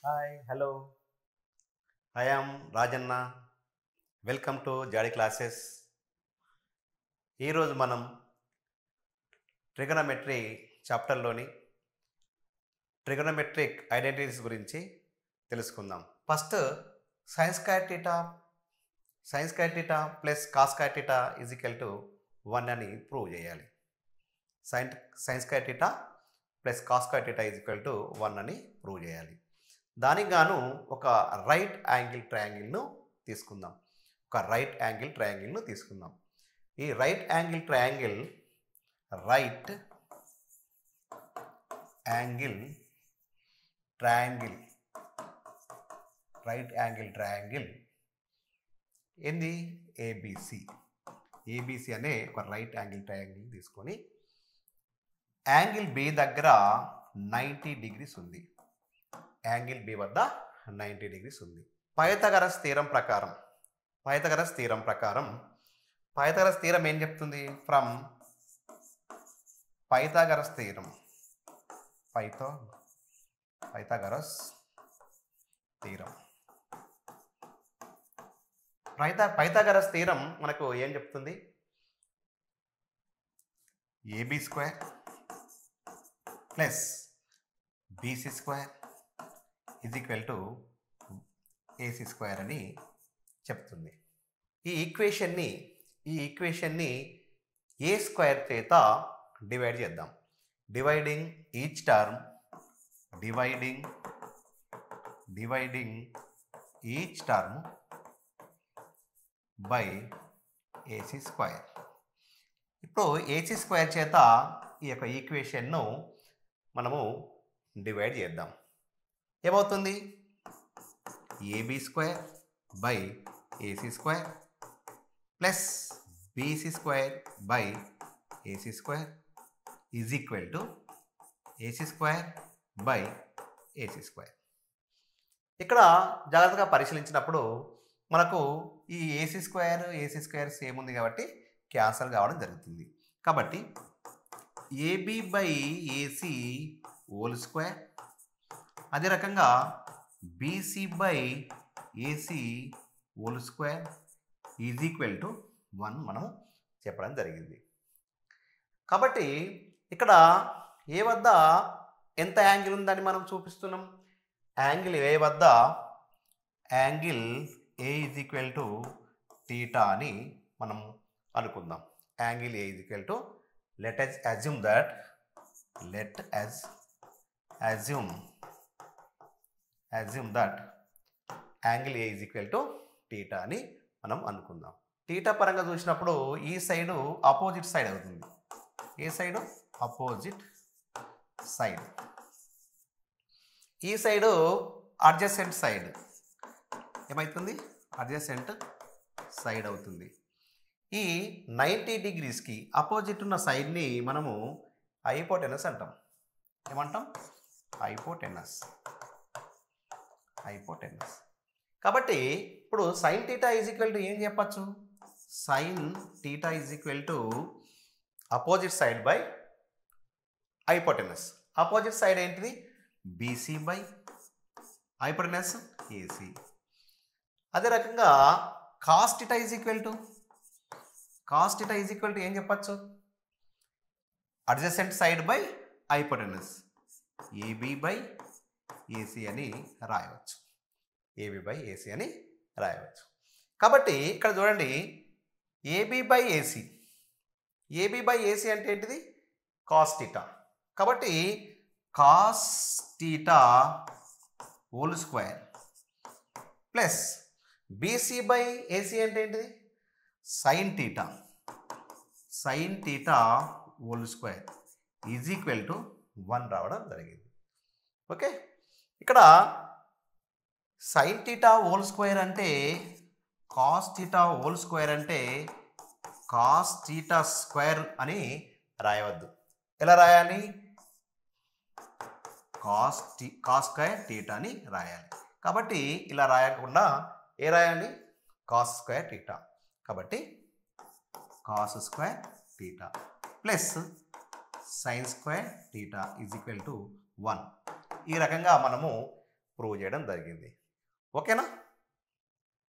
Hi, hello. I am Rajanna. Welcome to Jadi Classes. ఈరోజు మనం trigonometry చాప్టర్లోని trigonometric identities గురించి తెలుసుకుందాం. First sign square theta plus cos square theta is equal to 1 అని prove చేయాలి. Sign square theta plus cos square theta is equal to 1 అని prove చేయాలి. దానికి గాను ఒక రైట్ యాంగిల్ ట్రయాంగిల్ను తీసుకుందాం. ఈ రైట్ యాంగిల్ ట్రయాంగిల్ ఏంది ఏబిసి అనే ఒక రైట్ యాంగిల్ ట్రయాంగిల్ తీసుకొని యాంగిల్ బి దగ్గర 90 డిగ్రీస్ ఉంది. యాంగిల్ బి వద్ద 90 డిగ్రీస్ ఉంది. పైథాగరస్ థీరం ప్రకారం ఏం చెప్తుంది? ఫ్రమ్ పైథాగరస్ థీరం మనకు ఏం చెప్తుంది? AB square plus BC square is equal to AC square అని చెప్తుంది. ఈ ఈక్వేషన్ని ఏ స్క్వేర్ చేత డివైడ్ చేద్దాం. Dividing each term by AC square. ఇప్పుడు ఏసీ స్క్వేర్ చేత ఈ యొక్క ఈక్వేషన్ను మనము డివైడ్ చేద్దాం. ఏమవుతుంది? AB square by AC square plus BC square by AC square is equal to AC square by AC square. ఇక్కడ జాగ్రత్తగా పరిశీలించినప్పుడు మనకు ఈ ఏసీ స్క్వేర్ సేమ్ ఉంది కాబట్టి క్యాన్సల్ కావడం జరుగుతుంది. కాబట్టి AB by AC whole square, అదే రకంగా BC by AC whole square is equal to 1 మనం చెప్పడం జరిగింది. కాబట్టి ఇక్కడ ఏ వద్ద ఎంత యాంగిల్ ఉందని మనం చూపిస్తున్నాం. యాంగిల్ ఏ వద్ద angle A is equal to theta అని మనం అనుకుందాం. Angle A is equal to let us assume that angle A is equal to theta అని మనం అనుకుందాం. థీటా పరంగా చూసినప్పుడు ఈ సైడు ఆపోజిట్ సైడ్ అవుతుంది. ఏ సైడు? Opposite side. ఈ సైడు అడ్జసెంట్ సైడ్ ఏమవుతుంది? అడ్జసెంట్ సైడ్ అవుతుంది. ఈ 90 డిగ్రీస్కి అపోజిట్ ఉన్న సైడ్ని మనము హైపోటెనస్ అంటాం. ఏమంటాం? హైపోటెనస్. కాబట్టి ఇప్పుడు sine theta is equal to ఏం చెప్పచ్చు? Sine theta is equal to opposite side by hypotenuse. Opposite side ఏంటిది? BC by hypotenuse AC. అదే రకంగా cos theta is equal to ఏం చెప్పచ్చు? Adjacent side by hypotenuse AB by AC అని రాయవచ్చు. కాబట్టి ఇక్కడ చూడండి, ఏబి బై ఏసీ అంటే ఏంటిది? Cos theta. కాబట్టి cos theta whole square plus BC by AC అంటే ఏంటిది? Sine theta whole square is equal to 1 రావడం జరిగింది. ఓకే, ఇక్కడ సైన్ థీటా హోల్ స్క్వేర్ అంటే కాస్ థీటా హోల్ స్క్వేర్ అంటే కాస్ థీటా స్క్వేర్ అని రాయవద్దు. ఎలా రాయాలి? కాస్ స్క్వేర్ థీటా అని రాయాలి. కాబట్టి ఇలా రాయకుండా ఏ రాయాలి? Cos square theta. కాబట్టి cos square theta plus sine square theta is equal to 1. ఈ రకంగా మనము ప్రూవ్ చేయడం జరిగింది. ఓకేనా,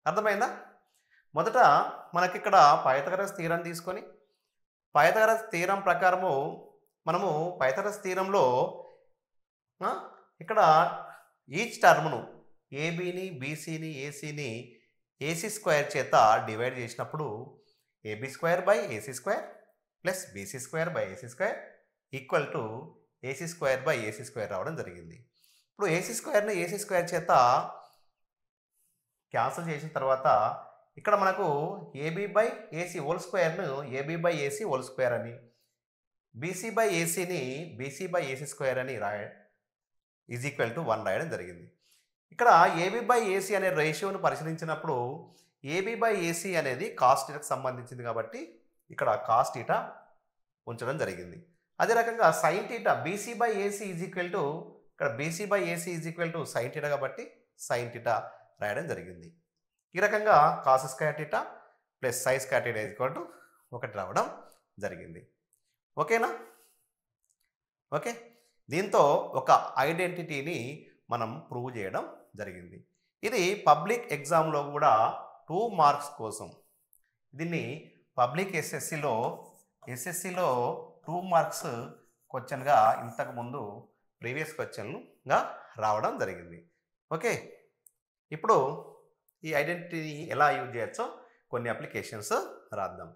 అర్థమైందా? మొదట మనకి ఇక్కడ పైథాగరస్ థీరం తీసుకొని పైథాగరస్ థీరం ప్రకారము మనము పైథాగరస్ థీరంలో ఇక్కడ ఈచ్ టర్మ్ను ఏబీని బీసీని ఏసీని ఏసీ స్క్వేర్ చేత డివైడ్ చేసినప్పుడు AB square by AC square plus BC square by AC square equal to AC square by AC square రావడం జరిగింది. ఇప్పుడు ఏసీ స్క్వేర్ని ఏసీ స్క్వేర్ చేత క్యాన్సిల్ చేసిన తర్వాత ఇక్కడ మనకు ఏబీ బై ఏసీ హోల్ స్క్వేర్ను AB by AC whole square అని, బీసీ బై ఏసీని బీసీ బై ఏసీ స్క్వేర్ అని ఈజ్ ఈక్వల్ టు 1 రాయడం జరిగింది. ఇక్కడ ఏబీ బై ఏసీ అనే రేషియోను పరిశీలించినప్పుడు ఏబీ బై ఏసీ అనేది కాస్ థీటాకు సంబంధించింది కాబట్టి ఇక్కడ కాస్ థీటా ఉంచడం జరిగింది. అదే రకంగా sine theta BC by AC is equal to ఇక్కడ BC by AC is equal to sine theta కాబట్టి సైన్ థీటా రాయడం జరిగింది. ఈ రకంగా cos square theta plus sine square theta is equal to 1 రావడం జరిగింది. ఓకేనా? ఓకే, దీంతో ఒక ఐడెంటిటీని మనం ప్రూవ్ చేయడం జరిగింది. ఇది పబ్లిక్ ఎగ్జామ్లో కూడా 2 మార్క్స్ కోసం, దీన్ని పబ్లిక్ ఎస్ఎస్సిలో 2 మార్క్స్ క్వశ్చన్గా ఇంతకుముందు ప్రీవియస్ క్వశ్చన్లుగా రావడం జరిగింది. ఓకే, ఇప్పుడు ఈ ఐడెంటిటీని ఎలా యూజ్ చేయొచ్చో కొన్ని అప్లికేషన్స్ రాద్దాం.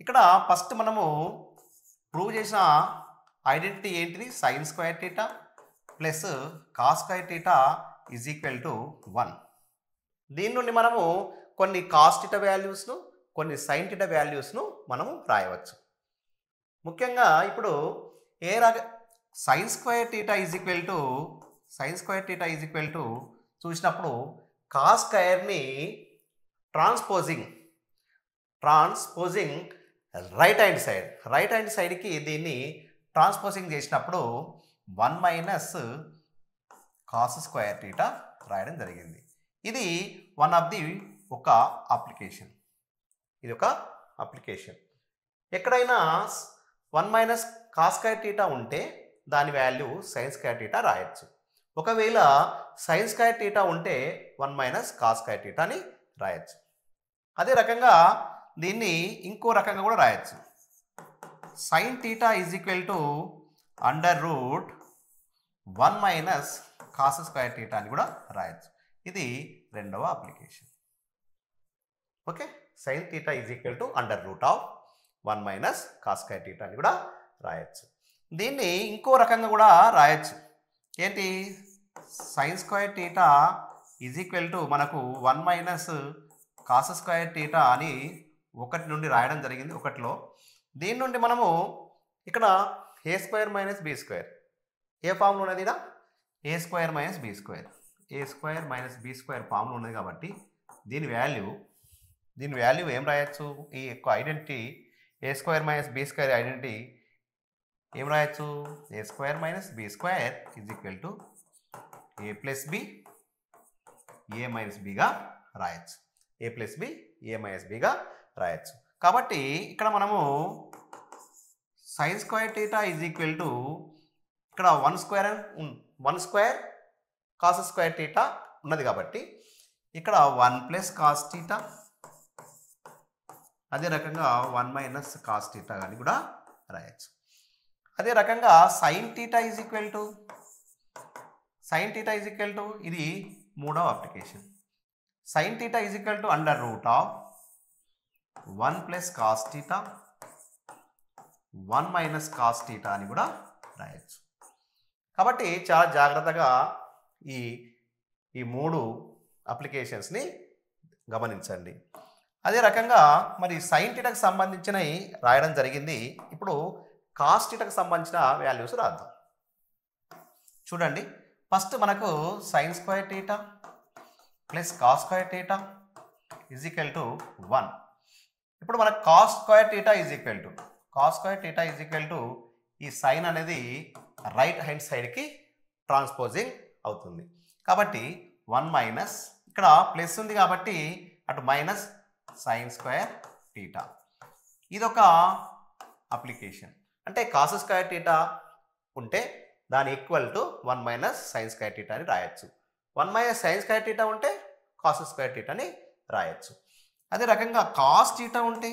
ఇక్కడ ఫస్ట్ మనము ప్రూవ్ చేసిన ఐడెంటిటీ ఏంటిది? Sign square theta plus cos square theta is equal to 1. దీని నుండి మనము కొన్ని కాస్ థీటా వాల్యూస్ను కొన్ని సైన్ థీటా వాల్యూస్ను మనము రాయవచ్చు. ముఖ్యంగా ఇప్పుడు sign square theta is equal to చూసినప్పుడు కాస్ స్క్వేర్ని ట్రాన్స్పోజింగ్ రైట్ హ్యాండ్ సైడ్కి దీన్ని ట్రాన్స్పోజింగ్ చేసినప్పుడు 1 మైనస్ కాస్ స్క్వేర్ థీటా రాయడం జరిగింది. ఇది ఒక అప్లికేషన్. ఎక్కడైనా 1 మైనస్ కాస్ స్క్వేర్ థీటా ఉంటే దాని వాల్యూ సైన్ స్క్వేర్ థీటా రాయొచ్చు. ఒకవేళ సైన్ స్క్వేర్ థీటా ఉంటే 1 మైనస్ కాస్ స్క్వేర్ థీటా అని రాయొచ్చు. అదే రకంగా దీన్ని ఇంకో రకంగా కూడా రాయొచ్చు. Sine theta is equal to under root 1 minus cos square theta అని కూడా రాయొచ్చు. ఇది రెండవ application. Okay, sign theta is equal to under root of 1 minus cos square theta అని కూడా రాయొచ్చు. దీన్ని ఇంకో రకంగా కూడా రాయొచ్చు. ఏంటి? Sign square theta is equal to మనకు 1 మైనస్ కాస్ స్క్వేర్ థీటా అని 1 నుండి రాయడం జరిగింది. 1లో దీని నుండి మనము ఇక్కడ a square minus b square ఏ ఫామ్లో ఉన్నది? ఇక్కడ a square minus b square ఫామ్లో ఉన్నది కాబట్టి దీని వాల్యూ ఏం రాయొచ్చు? ఈ యొక్క identity a square minus b square identity ఏం రాయొచ్చు? A square minus b square is equal to a plus b a minus బిగా రాయొచ్చు. కాబట్టి ఇక్కడ మనము sine square theta is equal to ఇక్కడ 1 స్క్వేర్ కాస్ స్క్వేర్ థీటా ఉన్నది కాబట్టి ఇక్కడ 1 ప్లస్ కాస్ థీటా, అదే రకంగా 1 మైనస్ కాస్ థీటా అని కూడా రాయొచ్చు. అదే రకంగా sine theta is equal to ఇది మూడవ application. Sign theta is equal to under root of 1 plus cos theta 1 minus cos theta అని కూడా రాయొచ్చు. కాబట్టి చాలా జాగ్రత్తగా ఈ మూడు అప్లికేషన్స్ని గమనించండి. అదే రకంగా మరి సైన్ థీటాకు సంబంధించినవి రాయడం జరిగింది. ఇప్పుడు కాస్ థీటాకు సంబంధించిన వాల్యూస్ రాద్దాం. చూడండి, ఫస్ట్ మనకు sign square theta plus cos square theta is equal to 1. ఇప్పుడు మనకు cos square theta is equal to ఈ సైన్ అనేది రైట్ హ్యాండ్ సైడ్కి ట్రాన్స్పోజింగ్ అవుతుంది కాబట్టి 1 మైనస్ ఇక్కడ ప్లస్ ఉంది కాబట్టి అటు మైనస్ సైన్ స్క్వేర్ థీటా. ఇదొక అప్లికేషన్. అంటే కాస్ స్క్వేర్ థీటా ఉంటే దాని equal to 1 minus sine square theta అని రాయొచ్చు. 1 మైనస్ సైన్ స్క్వేర్ థీటా ఉంటే కాస్ స్క్వేర్ థీటా అని రాయొచ్చు. అదే రకంగా కాస్ థీటా ఉంటే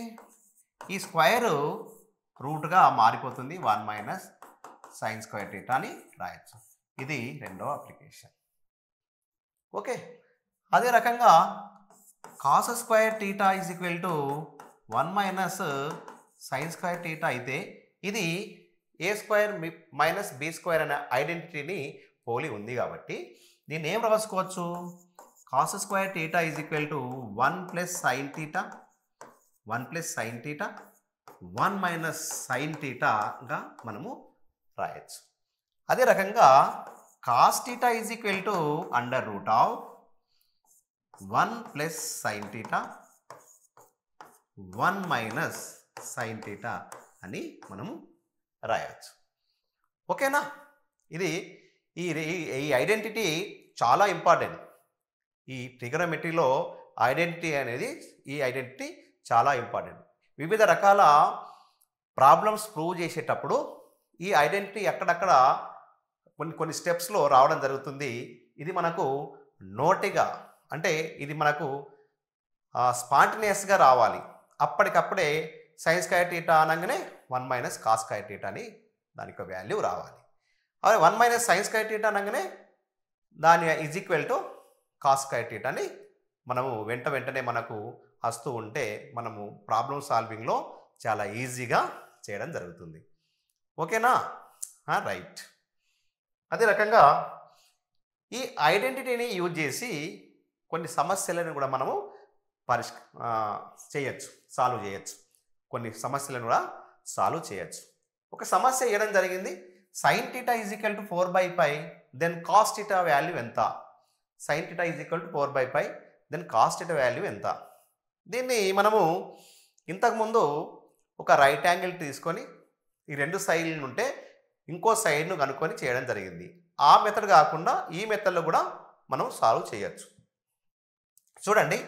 ఈ స్క్వేర్ రూట్గా మారిపోతుంది, 1 మైనస్ సైన్ స్క్వేర్ థీటా అని రాయొచ్చు. ఇది రెండవ అప్లికేషన్. ఓకే, అదే రకంగా cos square theta is equal to 1 minus sine square theta అయితే ఇది a square minus b square అనే ఐడెంటిటీని పోలి ఉంది కాబట్టి దీన్ని ఏం రాసుకోవచ్చు, cos square theta is equal to 1 plus sine theta 1 plus sine theta 1 minus sine థీటాగా మనము రాయొచ్చు. అదే రకంగా cos theta is equal to under root of 1 plus sine theta 1 minus sine theta అని మనము రాయొచ్చు. ఓకేనా, ఇది ఈ ఐడెంటిటీ చాలా ఇంపార్టెంట్. ఈ ట్రిగనోమెట్రీలో ఈ ఐడెంటిటీ చాలా ఇంపార్టెంట్. వివిధ రకాల ప్రాబ్లమ్స్ ప్రూవ్ చేసేటప్పుడు ఈ ఐడెంటిటీ అక్కడక్కడ కొన్ని స్టెప్స్లో రావడం జరుగుతుంది. ఇది మనకు నోటిగా అంటే ఇది మనకు స్పాంటేనియస్గా రావాలి. అప్పటికప్పుడే సైన్ స్క్వేర్ థీటా అనగానే 1 మైనస్ కాస్ స్క్వేర్ థీటా అని దానికి వాల్యూ రావాలి. అదే 1 మైనస్ సైన్ స్క్వేర్ థీటా అనగానే దాని is equal to cos square theta అని మనము వెంటనే మనకు వస్తూ ఉంటే మనము ప్రాబ్లమ్ సాల్వింగ్లో చాలా ఈజీగా చేయడం జరుగుతుంది. ఓకేనా, రైట్. అదే రకంగా ఈ ఐడెంటిటీని యూజ్ చేసి కొన్ని సమస్యలను కూడా మనము సాల్వ్ చేయొచ్చు. కొన్ని సమస్యలను కూడా సాల్వ్ చేయొచ్చు. ఒక సమస్య ఇవ్వడం జరిగింది, sine theta is equal to 4/π, then cos theta value ఎంత? Sine theta is equal to 4/π, then cos theta value ఎంత? దీన్ని మనము ఇంతకుముందు ఒక రైట్ యాంగిల్ తీసుకొని ఈ రెండు సైడ్లు ఉంటే ఇంకో సైడ్ను కనుక్కొని చేయడం జరిగింది. ఆ మెథడ్ కాకుండా ఈ మెథడ్లో కూడా మనం సాల్వ్ చేయొచ్చు. చూడండి,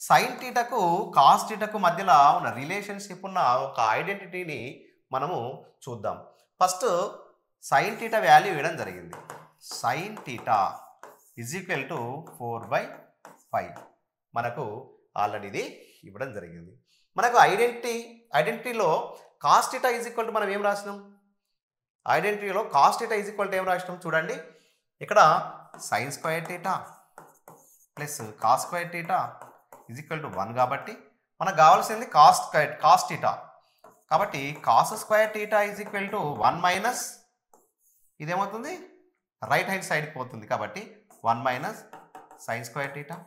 సైన్ థీటాకు కాస్ థీటాకు మధ్యలో ఉన్న రిలేషన్షిప్ ఉన్న ఒక ఐడెంటిటీని మనము చూద్దాం. ఫస్ట్ సైన్ థీటా వాల్యూ ఇవ్వడం జరిగింది. Sine theta is equal to 4/π మనకు ఆల్రెడీ ఇది ఇవ్వడం జరిగింది. మనకు ఐడెంటిటీలో cos theta is equal to మనం ఏం రాసినాం? ఐడెంటిటీలో cos theta is equal to ఏం రాసినాం? చూడండి, ఇక్కడ sine square theta plus cos square theta is equal to 1 కాబట్టి మనకు కావాల్సింది కాస్ థీటా. కాబట్టి cos square theta is equal to 1 minus ఇదేమవుతుంది, రైట్ హ్యాండ్ సైడ్కి పోతుంది కాబట్టి 1 మైనస్ సైన్ స్క్వేర్ థీటా.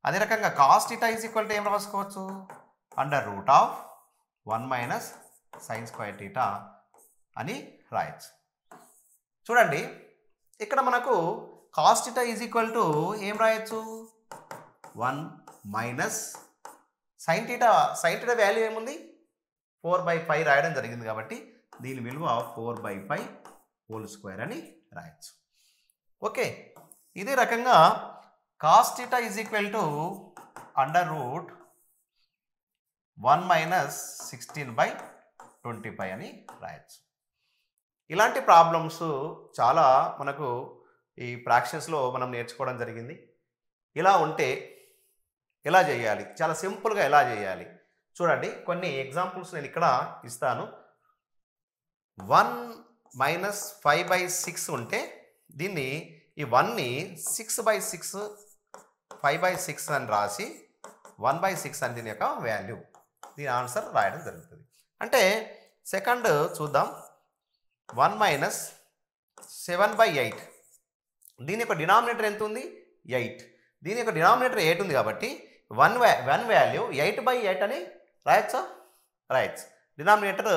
అదే రకంగా cos theta is equal to ఏం రాసుకోవచ్చు, under root of 1 minus sine square theta అని రాయొచ్చు. చూడండి, ఇక్కడ మనకు cos theta is equal to ఏం రాయొచ్చు, 1 మైనస్ సైన్ థీటా వాల్యూ ఏముంది, 4/π రాయడం జరిగింది కాబట్టి దీని విలువ 4/π హోల్ స్క్వేర్ అని రాయొచ్చు. ఓకే, ఇదే రకంగా cos theta is equal to under root 1 minus 16/20π అని రాయొచ్చు. ఇలాంటి ప్రాబ్లమ్స్ చాలా మనకు ఈ ప్రాక్టీస్లో మనం నేర్చుకోవడం జరిగింది. ఇలా ఉంటే ఎలా చేయాలి, చాలా సింపుల్గా ఎలా చేయాలి చూడండి. కొన్ని ఎగ్జాంపుల్స్ నేను ఇక్కడ ఇస్తాను. 1 మైనస్ 5/6 ఉంటే దీన్ని ఈ 1ని 6/6 5/6 అని రాసి 1/6 అని దీని యొక్క వాల్యూ, దీని ఆన్సర్ రాయడం జరుగుతుంది. అంటే సెకండ్ చూద్దాం, 1 మైనస్ 7/8 దీని యొక్క డినామినేటర్ ఎంత ఉంది, 8. దీని యొక్క డినామినేటర్ 8 ఉంది కాబట్టి 1 వాల్యూ 8/8 అని రాయొచ్చా? రాయొచ్చు. డినామినేటర్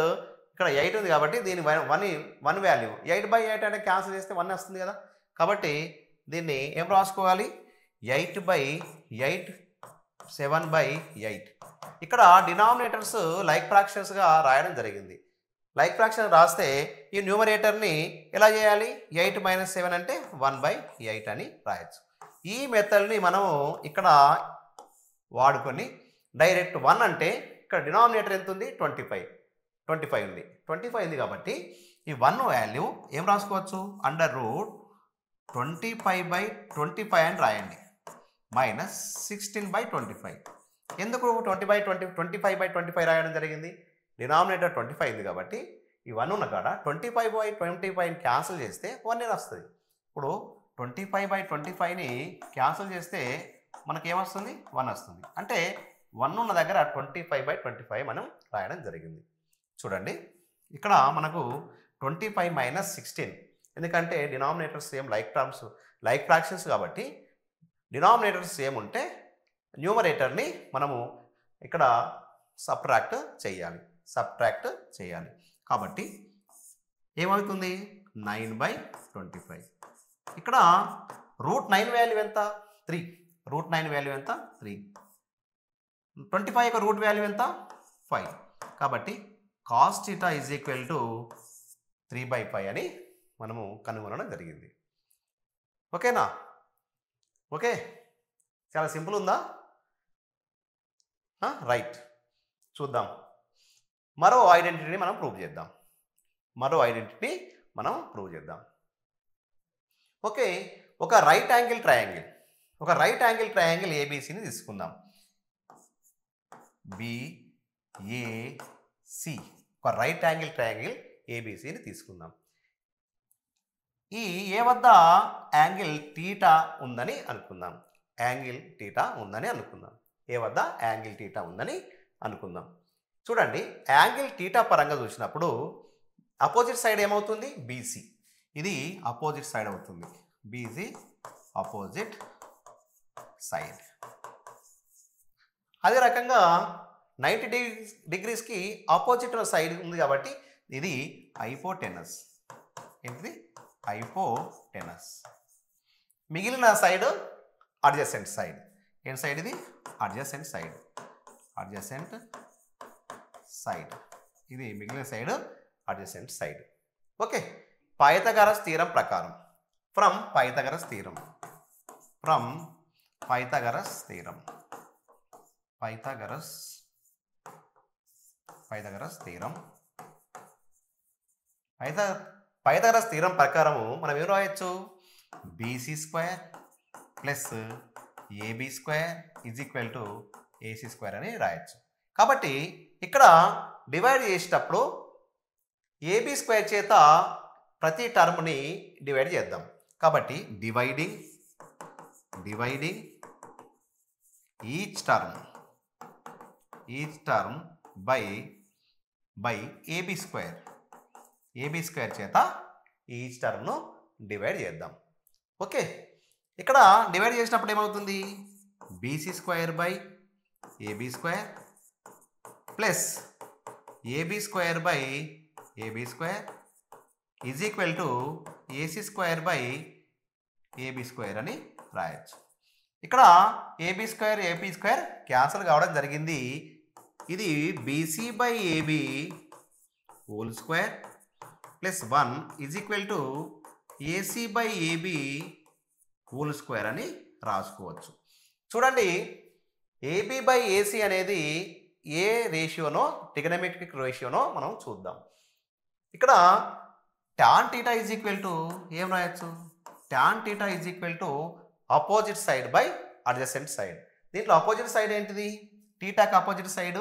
ఇక్కడ 8 ఉంది కాబట్టి దీని 1 వాల్యూ 8/8 అంటే క్యాన్సిల్ చేస్తే 1 వస్తుంది కదా. కాబట్టి దీన్ని ఏం రాసుకోవాలి, 8/8 7/8. ఇక్కడ డినామినేటర్స్ లైక్ ఫ్రాక్షన్స్గా రాయడం జరిగింది. లైక్ ఫ్రాక్షన్ రాస్తే ఈ న్యూమరేటర్ని ఎలా చేయాలి, 8 మైనస్ 7 అంటే 1/8 అని రాయొచ్చు. ఈ మెథడ్ని మనము ఇక్కడ వాడుకొని డైరెక్ట్ 1 అంటే ఇక్కడ డినామినేటర్ ఎంత ఉంది, 25 ఉంది. 25 ఉంది కాబట్టి ఈ 1 వాల్యూ ఏం రాసుకోవచ్చు, అండర్ రూట్ 25/25 అని రాయండి, మైనస్ 16/25. ఎందుకు 25/25 రాయడం జరిగింది, డినామినేటర్ 25 ఉంది కాబట్టి ఈ 1 ఉన్న కాడ 25/25ని క్యాన్సిల్ చేస్తే 1 వస్తుంది. ఇప్పుడు 25/25ని క్యాన్సిల్ చేస్తే మనకి ఏమొస్తుంది, 1 వస్తుంది. అంటే 1 ఉన్న దగ్గర 25/25 మనం రాయడం జరిగింది. చూడండి ఇక్కడ మనకు 25 మైనస్ 16, ఎందుకంటే denominators same like terms like fractions కాబట్టి డినామినేటర్స్ సేమ్ ఉంటే న్యూమరేటర్ని మనము ఇక్కడ సబ్ట్రాక్ట్ చేయాలి. కాబట్టి ఏమవుతుంది, 9/25. ఇక్కడ రూట్ 9 వాల్యూ ఎంత, 3. రూట్ 9 వాల్యూ ఎంత, 3. 25 యొక్క రూట్ వాల్యూ ఎంత, 5. కాబట్టి cos theta is equal to 3/5 అని మనము కనుగొనడం జరిగింది. ఓకేనా, ఓకే, చాలా సింపుల్ ఉందా, రైట్. చూద్దాం మరో ఐడెంటిటీని మనం ప్రూవ్ చేద్దాం. ఓకే, ఒక రైట్ యాంగిల్ ట్రయాంగిల్ ఏబిసిని తీసుకుందాం. బిఏసి, ఒక రైట్ యాంగిల్ ట్రయాంగిల్ ఏబిసిని తీసుకుందాం. ఈ ఏ వద్ద యాంగిల్ టీటా ఉందని అనుకుందాం. ఏ వద్ద యాంగిల్ టీటా ఉందని అనుకుందాం. చూడండి, యాంగిల్ టీటా పరంగా చూసినప్పుడు అపోజిట్ సైడ్ ఏమవుతుంది, బీసీ. ఇది అపోజిట్ సైడ్ అవుతుంది, బీసీ అపోజిట్ సైడ్. అదే రకంగా 90 డిగ్రీస్కి ఆపోజిట్ సైడ్ ఉంది కాబట్టి ఇది హైపోటెనస్. ఏంటిది, హైపోటెనస్. మిగిలిన సైడ్ అడ్జసెంట్ సైడ్. ఏం సైడ్ ఇది, అడ్జసెంట్ సైడ్. ఇది మిగిలిన side adjacent side. Okay, Pythagoras theorem ప్రకారం, ఫ్రమ్ పైథాగరస్ థీరం ప్రకారము మనం ఏం రాయొచ్చు, BC square plus AB square is equal to AC square అని రాయొచ్చు. కాబట్టి ఇక్కడ డివైడ్ చేసేటప్పుడు ఏబీ స్క్వేర్ చేత ప్రతి టర్మ్ని డివైడ్ చేద్దాం. కాబట్టి dividing each term by AB square చేత ఈచ్ టర్మ్ను డివైడ్ చేద్దాం. ఓకే, ఇక్కడ డివైడ్ చేసినప్పుడు ఏమవుతుంది, BC square by AB square plus AB square by AB square is equal to AC square by AB square అని రాయొచ్చు. ఇక్కడ ఏబీ స్క్వేర్ క్యాన్సల్ కావడం జరిగింది. ఇది BC by AB whole square plus 1 is equal to AC by AB whole square అని రాసుకోవచ్చు. చూడండి, AB by AC అనేది ఏ రేషియోనో, ట్రిగనోమెట్రిక్ రేషియోనో మనం చూద్దాం. ఇక్కడ tan theta is equal to ఏం రాయొచ్చు, tan theta is equal to opposite side by adjacent side. దీంట్లో అపోజిట్ సైడ్ ఏంటిది, టీటాకి opposite side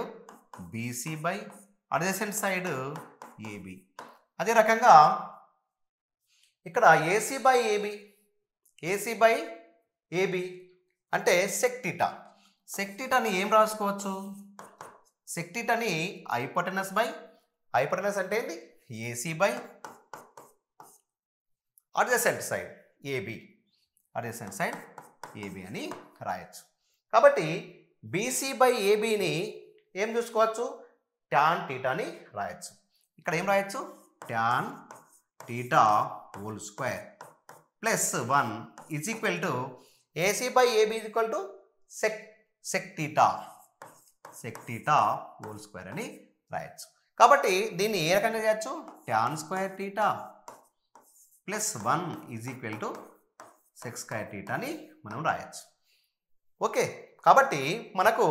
BC by adjacent side AB. అదే రకంగా ఇక్కడ ఏసీ బై ఏబీ అంటే సెక్ టీటాని ఏం రాసుకోవచ్చు, సెక్ టీటాని హైపోటెనస్ అంటే ఏంటి, AC by adjacent side AB అని రాయొచ్చు. కాబట్టి బీసీ బై ఏబీని ఏం చూసుకోవచ్చు, టాన్ టీటాని రాయొచ్చు. ఇక్కడ ఏం రాయొచ్చు, tan theta whole square plus 1 is equal to AC by AB is equal to sec theta whole square అని రాయొచ్చు. కాబట్టి దీన్ని ఏ రకంగా చేయొచ్చు, tan square theta plus 1 is equal to sec square theta అని మనం రాయొచ్చు. ఓకే, కాబట్టి మనకు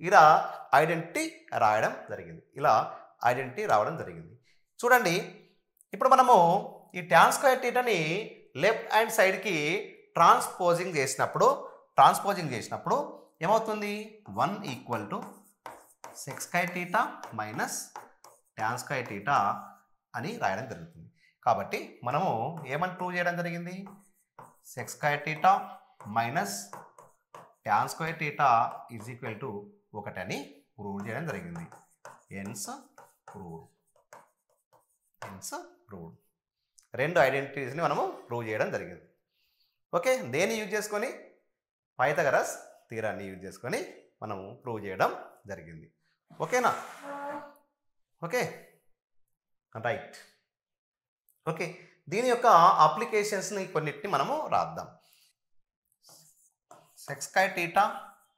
ఇలా ఐడెంటిటీ రావడం జరిగింది. చూడండి, ఇప్పుడు మనము ఈ tan స్క్వేర్ థీటాని లెఫ్ట్ హ్యాండ్ సైడ్కి ట్రాన్స్పోజింగ్ చేసినప్పుడు ఏమవుతుంది 1 equal to sec square theta minus tan square theta అని రాయడం జరుగుతుంది. కాబట్టి మనము ఏమని ప్రూవ్ చేయడం జరిగింది, sec square theta minus tan square theta is equal to 1 అని ప్రూవ్ చేయడం జరిగింది. Hence proved. రెండు ఐడెంటిటీస్ని మనము ప్రూవ్ చేయడం జరిగింది. ఓకే, దేన్ని యూజ్ చేసుకొని, పైథాగరస్ థీరాన్ని యూజ్ చేసుకొని మనము ప్రూవ్ చేయడం జరిగింది. ఓకేనా? Okay, right. ఓకే, దీని యొక్క అప్లికేషన్స్ని కొన్నిటిని మనము రాద్దాం. Sec square theta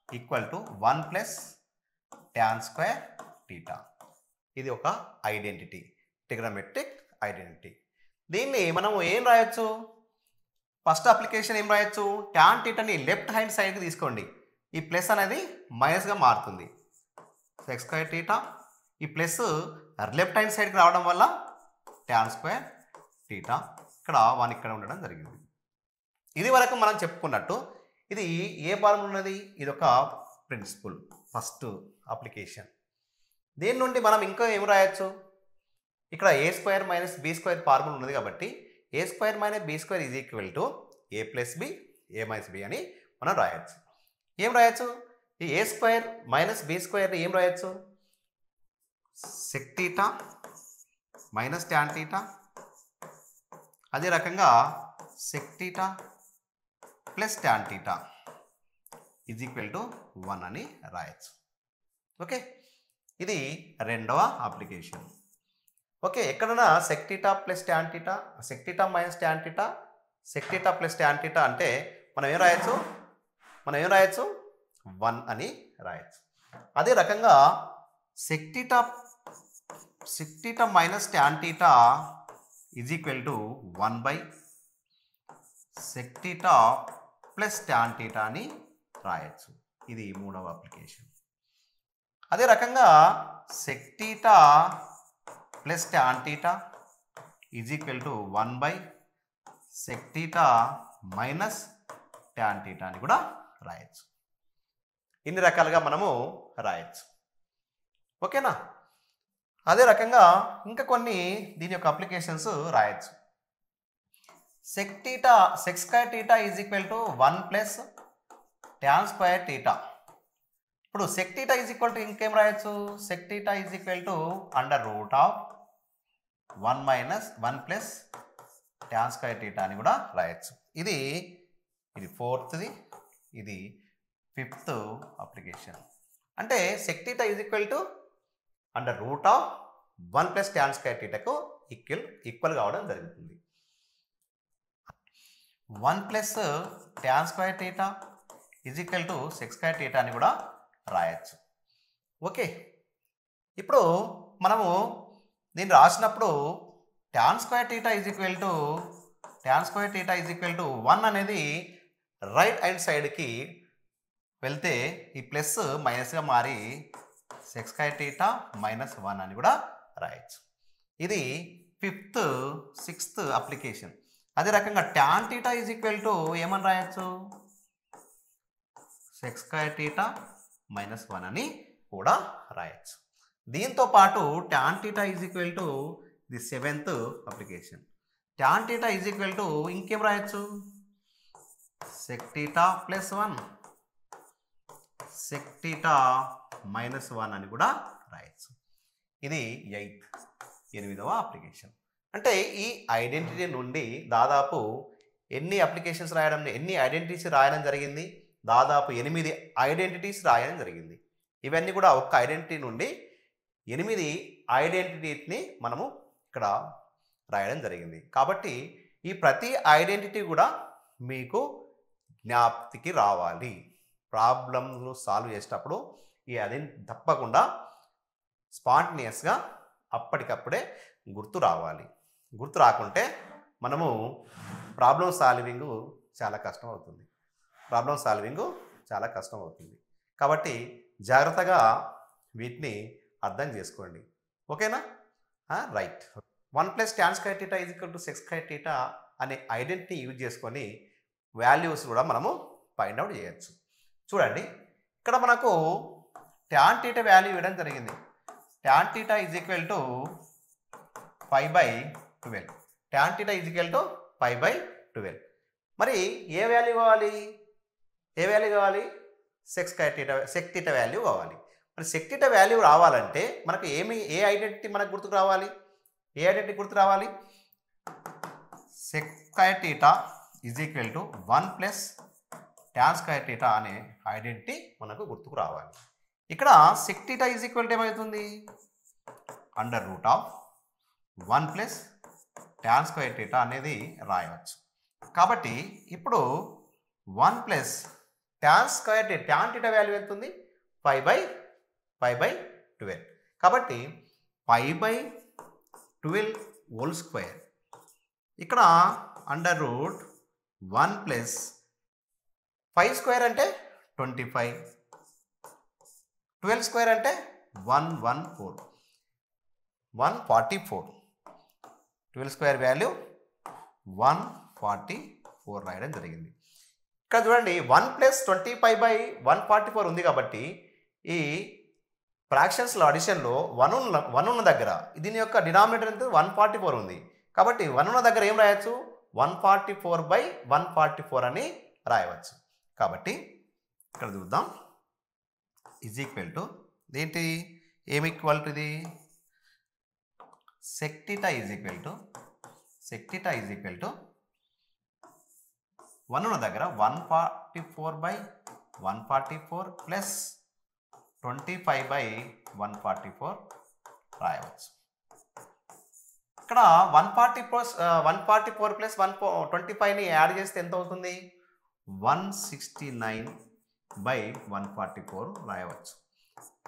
equal to 1 plus tan square theta. ఇది ఒక ఐడెంటిటీ, ట్రిగ్నోమెట్రిక్ ఐడెంటిటీ. దీన్ని మనము ఏం రాయొచ్చు, ఫస్ట్ అప్లికేషన్ ఏం రాయొచ్చు, tan థీటాని లెఫ్ట్ హ్యాండ్ సైడ్కి తీసుకోండి. ఈ ప్లస్ అనేది మైనస్గా మారుతుంది. సెక్ స్క్వేర్ థీటా, ఈ ప్లస్ లెఫ్ట్ హ్యాండ్ సైడ్కి రావడం వల్ల tan స్క్వేర్ థీటా, ఇక్కడ 1 ఇక్కడ ఉండడం జరిగింది. ఇది వరకు మనం చెప్పుకున్నట్టు ఇది ఏ ఫార్ములా ఉన్నది, ఇది ఒక ప్రిన్సిపల్, ఫస్ట్ అప్లికేషన్. దీని నుండి మనం ఇంకా ఏం రాయొచ్చు, ఇక్కడ a square minus b square formula ఉన్నది కాబట్టి a square minus b square is equal to a plus b, a minus b అని మనం రాయొచ్చు. ఏం రాయొచ్చు, ఈ a square minus b square ఏం రాయొచ్చు, sec theta minus tan theta, అదే రకంగా sec theta plus tan theta is equal to 1 అని రాయొచ్చు. ఓకే, ఇది రెండవ అప్లికేషన్. ఓకే, ఎక్కడన్నా sec theta plus tan theta, sec theta minus tan theta, sec theta plus tan theta అంటే మనం ఏం రాయొచ్చు 1 అని రాయొచ్చు. అదే రకంగా sec theta minus tan theta is equal to 1 by sec theta plus tan theta అని రాయొచ్చు. ఇది మూడవ అప్లికేషన్. అదే రకంగా sec theta plus tan theta is equal to 1 by sec theta minus tan theta అని కూడా రాయొచ్చు. ఇన్ని రకాలుగా మనము రాయొచ్చు. ఓకేనా? అదే రకంగా ఇంకా కొన్ని దీని యొక్క అప్లికేషన్స్ రాయొచ్చు. Sec square theta is equal to 1 plus tan square theta. ఇప్పుడు sec theta is equal to ఇంకేం రాయొచ్చు, sec theta is equal to under root of 1 minus 1 plus tan square theta అని కూడా రాయొచ్చు. ఇది ఫోర్త్ది, ఇది ఫిఫ్త్ అప్లికేషన్. అంటే sec theta is equal to under root of 1 plus tan square థీటాకు ఈక్వల్ కావడం జరుగుతుంది. 1 plus tan square theta is equal to sec square theta అని కూడా రాయొచ్చు. ఓకే, ఇప్పుడు మనము దీన్ని రాసినప్పుడు tan square theta is equal to 1 అనేది రైట్ హ్యాండ్ సైడ్కి వెళ్తే ఈ ప్లస్ మైనస్గా మారి సెక్ స్క్వేర్ థీటా మైనస్ 1 అని కూడా రాయొచ్చు. ఇది సిక్స్త్ అప్లికేషన్. అదే రకంగా tan theta is equal to ఏమని రాయొచ్చు, సెక్ స్క్వేర్ థీటా మైనస్ 1 అని కూడా రాయొచ్చు. దీంతో పాటు tan theta is equal to the seventh application. tan theta is equal to ఇంకేం రాయొచ్చు, sec theta plus 1, sec theta minus 1 అని కూడా రాయొచ్చు. ఇది ఎనిమిదవ అప్లికేషన్. అంటే ఈ ఐడెంటిటీ నుండి దాదాపు ఎన్ని ఐడెంటిటీస్ రాయడం జరిగింది, దాదాపు 8 ఐడెంటిటీస్ రాయడం జరిగింది. ఇవన్నీ కూడా ఒక్క ఐడెంటిటీ నుండి 8 ఐడెంటిటీని మనము ఇక్కడ రాయడం జరిగింది. కాబట్టి ఈ ప్రతి ఐడెంటిటీ కూడా మీకు జ్ఞాప్తికి రావాలి. ప్రాబ్లమ్లు సాల్వ్ చేసేటప్పుడు ఈ ఐడెంటిటీ తప్పకుండా స్పాంటేనియస్గా అప్పటికప్పుడే గుర్తు రావాలి. గుర్తు రాకుంటే మనము ప్రాబ్లం సాల్వింగ్ చాలా కష్టం అవుతుంది. కాబట్టి జాగ్రత్తగా వీటిని అర్థం చేసుకోండి. ఓకేనా? Right. 1 plus tan square theta is equal to sec square theta అనే ఐడెంటిటీ యూజ్ చేసుకొని వాల్యూస్ కూడా మనము ఫైండ్ అవుట్ చేయొచ్చు. చూడండి ఇక్కడ మనకు ట్యాన్ టీటా వాల్యూ ఇవ్వడం జరిగింది. Tan theta is equal to 5/12. Tan theta is equal to 5/12. మరి ఏ వాల్యూ కావాలి? Sec square theta, sec theta value కావాలి. మరి సెక్ టీటా వాల్యూ రావాలంటే మనకు ఏ ఐడెంటిటీ మనకు గుర్తుకు రావాలి? Sec square theta is equal to 1 plus tan square theta అనే ఐడెంటిటీ మనకు గుర్తుకు రావాలి. ఇక్కడ sec theta is equal to ఏమవుతుంది? √1 ప్లస్ ట్యాన్ స్క్వేర్ టీటా అనేది రాయవచ్చు. కాబట్టి ఇప్పుడు 1 plus tan square theta, tan theta value ఎంత ఉంది? 5/12. కాబట్టి 5/12 హోల్ స్క్వేర్. ఇక్కడ √1 ప్లస్ 5 స్క్వేర్ అంటే 25, 12 స్క్వేర్ అంటే 144. 12 స్క్వేర్ వాల్యూ 144 రాయడం జరిగింది. ఇక్కడ చూడండి 1 ప్లస్ 25/144 ఉంది కాబట్టి ఈ ఫ్రాక్షన్స్లో అడిషన్లో 1 ఉన్న దగ్గర దీని యొక్క డినామినేటర్ ఎంత? 144 ఉంది. కాబట్టి 1 ఉన్న దగ్గర ఏం రాయొచ్చు? 144/144 అని రాయవచ్చు. కాబట్టి ఇక్కడ చూద్దాం. ఈజ్ ఈక్వల్ టు ఏంటి? ఏమి ఈక్వల్ టు ఇది? Check theta is equal to 1 ఉన్న దగ్గర 144/144 ప్లస్ 25/144 రాయవచ్చు. ఇక్కడ 144 ప్లస్ 125ని యాడ్ చేస్తే ఎంత అవుతుంది? 169/144 రాయవచ్చు.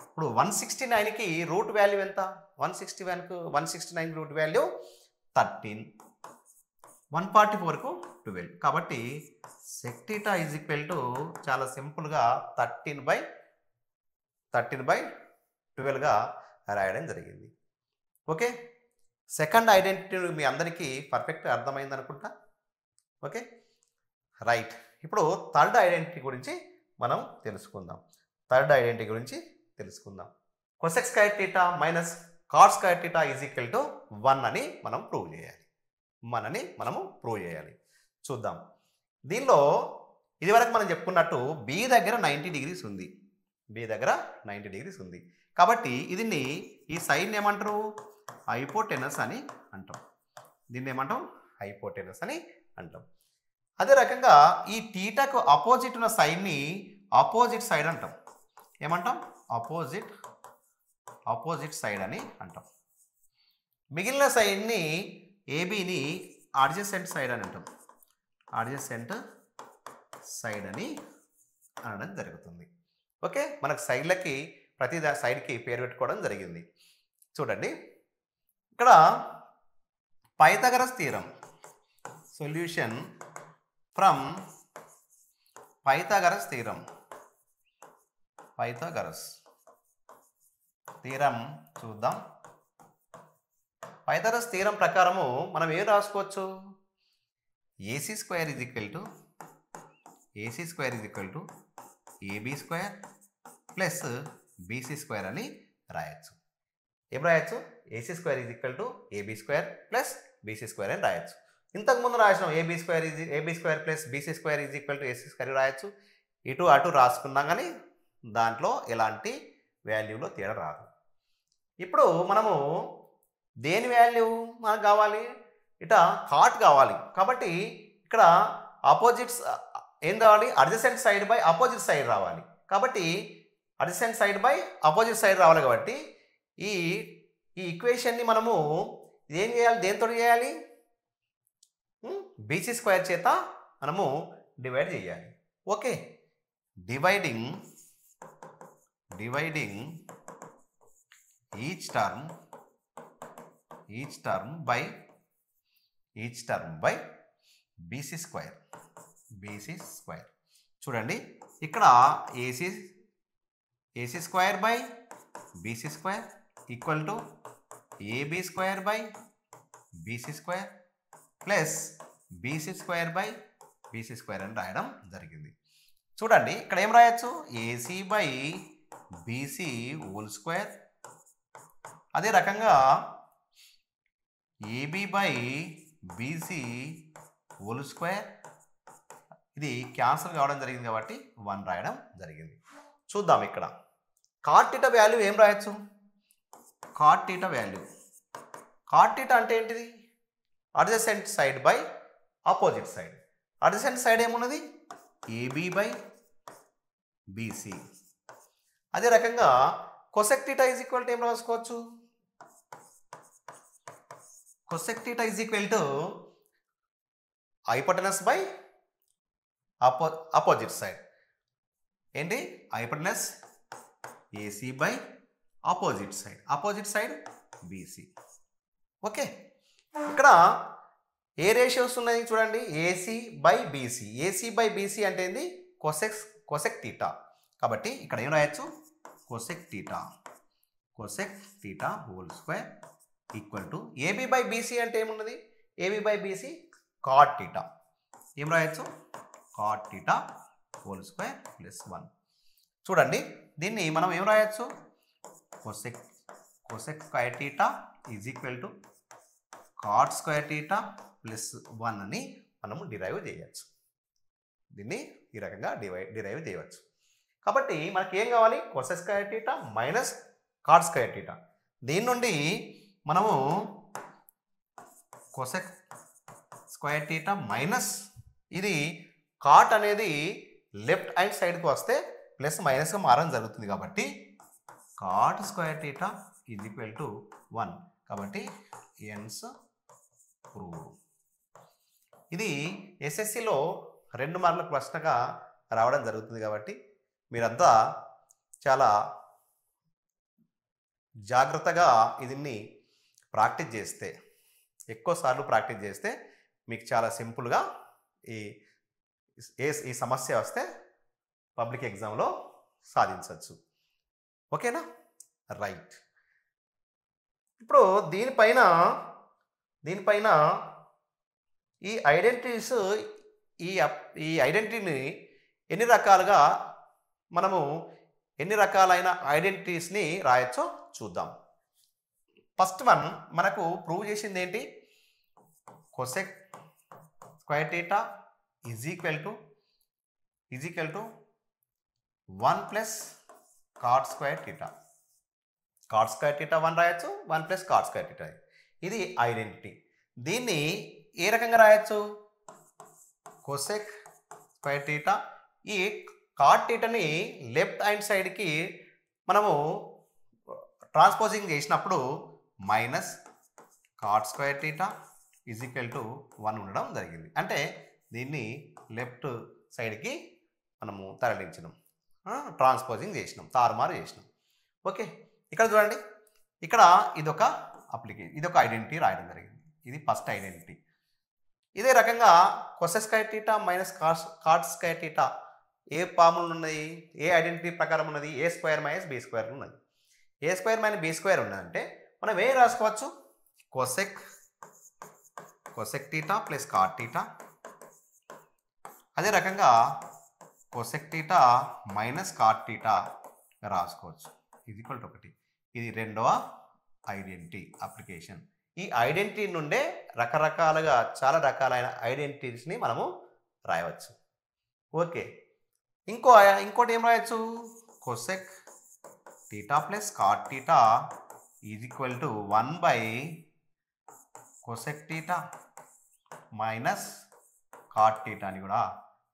ఇప్పుడు 169కి రూట్ వాల్యూ ఎంత? 169 రూట్ వాల్యూ 13, 144కు 12. కాబట్టి check theta is equal to చాలా సింపుల్గా 13/12గా రాయడం జరిగింది. ఓకే, సెకండ్ ఐడెంటిటీ మీ అందరికీ పర్ఫెక్ట్ అర్థమైంది అనుకుంటా. Okay right. ఇప్పుడు థర్డ్ ఐడెంటిటీ గురించి మనం తెలుసుకుందాం. Cosec square theta minus cot square theta is equal to 1 అని మనం ప్రూవ్ చేయాలి. చూద్దాం. దీనిలో ఇదివరకు మనం చెప్పుకున్నట్టు బి దగ్గర 90 డిగ్రీస్ ఉంది. కాబట్టి దీన్ని ఈ సైడ్ని ఏమంటారు? హైపోటెనస్ అని అంటాం. అదే రకంగా ఈ టీటాకు అపోజిట్ ఉన్న సైడ్ని ఆపోజిట్ సైడ్ అంటాం. ఏమంటాం? ఆపోజిట్ సైడ్ అని అంటాం. మిగిలిన సైడ్ని ఏబిని అడ్జసెంట్ సైడ్ అని అంటాం. అనడం జరుగుతుంది. ఓకే, మనకు సైడ్లకి ప్రతి సైడ్కి పేరు పెట్టుకోవడం జరిగింది. చూడండి ఇక్కడ Pythagoras theorem solution from Pythagoras theorem చూద్దాం. పైథాగరస్ థీరం ప్రకారము మనం ఏం రాసుకోవచ్చు? AC square is equal to AB square plus BC square అని రాయొచ్చు. ఏం రాయొచ్చు? AC square is equal to AB square plus BC square అని రాయొచ్చు. ఇంతకుముందు రాసినాం AB square plus BC square is equal to AC square రాయొచ్చు. ఇటు అటు రాసుకున్నాం కానీ దాంట్లో ఎలాంటి వాల్యూలో తేడా రాదు. ఇప్పుడు మనము దేని వాల్యూ మనకు కావాలి? ఇట కాట్ కావాలి. కాబట్టి ఇక్కడ ఆపోజిట్స్ ఏం రావాలి? Adjacent side by opposite side రావాలి. కాబట్టి adjacent side by opposite side రావాలి. కాబట్టి ఈ ఈక్వేషన్ని మనము ఏం చేయాలి? దేంతో చేయాలి? బీసీ స్క్వేర్ చేత మనము డివైడ్ చేయాలి. Okay, dividing each term by BC square. చూడండి ఇక్కడ AC square by BC square equal to AB square by BC square plus BC square by BC square అని రాయడం జరిగింది. చూడండి ఇక్కడ ఏం రాయొచ్చు, AC by BC whole square, అదే రకంగా AB by BC whole square, ఇది క్యాన్సిల్ కావడం జరిగింది కాబట్టి 1 రాయడం జరిగింది. చూద్దాం ఇక్కడ కాట్ థీటా వాల్యూ ఏం రాయొచ్చు, cot theta value, cot theta అంటే ఏంటిది, adjacent side by opposite side. Adjacent side ఏమున్నది, ఏబి బై బీసీ. అదే రకంగా cosec theta is equal to ఏం రాసుకోవచ్చు, cosec theta is equal to hypotenuse by opposite side. ఏంటి, hypotenuse AC by opposite side BC. Okay, ఇక్కడ ఏ ratios ఉన్నాయి చూడండి, AC by BC. AC by BC అంటే ఏంది, కొసెక్ థీటా. కాబట్టి ఇక్కడ ఏం రాయొచ్చు, cosec theta whole square equal to AB by BC అంటే ఏమున్నది, AB by BC cot theta. ఏం రాయొచ్చు, cot theta whole square plus 1. చూడండి దీన్ని మనం ఏం రాయొచ్చు, cosec square theta is equal to cot square theta plus 1 అని మనము డిరైవ్ చేయవచ్చు. దీన్ని ఈ రకంగా డిరైవ్ చేయవచ్చు. కాబట్టి మనకి ఏం కావాలి, cosec square theta minus cot square theta. దీని నుండి మనము కొసెక్ స్క్వేర్ థీటా మైనస్, ఇది కాట్ అనేది లెఫ్ట్ హ్యాండ్ సైడ్కి వస్తే ప్లస్ మైనస్గా మారడం జరుగుతుంది కాబట్టి cot square theta is equal to 1. కాబట్టి ఎన్స్ ప్రూవ్. ఇది ఎస్ఎస్సిలో 2 మార్కుల ప్రశ్నగా రావడం జరుగుతుంది కాబట్టి మీరంతా చాలా జాగ్రత్తగా దీన్ని ప్రాక్టీస్ చేస్తే, ఎక్కువసార్లు ప్రాక్టీస్ చేస్తే మీకు చాలా సింపుల్గా ఈ సమస్య వస్తే పబ్లిక్ ఎగ్జామ్లో సాధించవచ్చు. ఓకేనా, రైట్. ఇప్పుడు దీనిపైన ఈ ఐడెంటిటీస్, ఈ ఐడెంటిటీని ఎన్ని రకాలైన ఐడెంటిటీస్ని రాయొచ్చో చూద్దాం. ఫస్ట్ వన్ మనకు ప్రూవ్ చేసింది ఏంటి, cosec square theta is equal to 1 plus cot square theta. Cot square theta 1 రాయొచ్చు, 1 ప్లస్ కాట్ స్క్వేర్ థీటా. ఇది ఐడెంటిటీ. దీన్ని ఏ రకంగా రాయొచ్చు, కొసెక్ స్క్వేర్ థీటా, ఈ కాట్ థీటాని లెఫ్ట్ హ్యాండ్ సైడ్కి మనము ట్రాన్స్పోజింగ్ చేసినప్పుడు minus cot square theta is equal to 1 ఉండడం జరిగింది. అంటే దీన్ని లెఫ్ట్ సైడ్కి మనము తరలించినాం, ట్రాన్స్పోజింగ్ చేసినాం, తారుమారు చేసినాం. ఓకే, ఇక్కడ చూడండి, ఇక్కడ ఇదొక ఐడెంటిటీ రాయడం జరిగింది. ఇది ఫస్ట్ ఐడెంటిటీ. ఇదే రకంగా cosec square theta minus cot square theta ఏ ఫార్ములా ఉన్నది, ఏ ఐడెంటిటీ ప్రకారం ఉన్నది, a square minus b square ఉన్నది. A square minus b square ఉన్నదంటే మనం ఏం రాసుకోవచ్చు, cosec theta plus cot theta, అదే రకంగా cosec theta minus cot theta రాసుకోవచ్చు. ఇది ఈక్వల్ టు 1. ఇది రెండవ ఐడెంటిటీ అప్లికేషన్. ఈ ఐడెంటిటీ నుండే చాలా రకాలైన ఐడెంటిటీస్ని మనము రాయవచ్చు. ఓకే, ఇంకోటి ఏం రాయొచ్చు, cosec theta plus cot theta is equal to 1 by cosec theta minus cot theta అని కూడా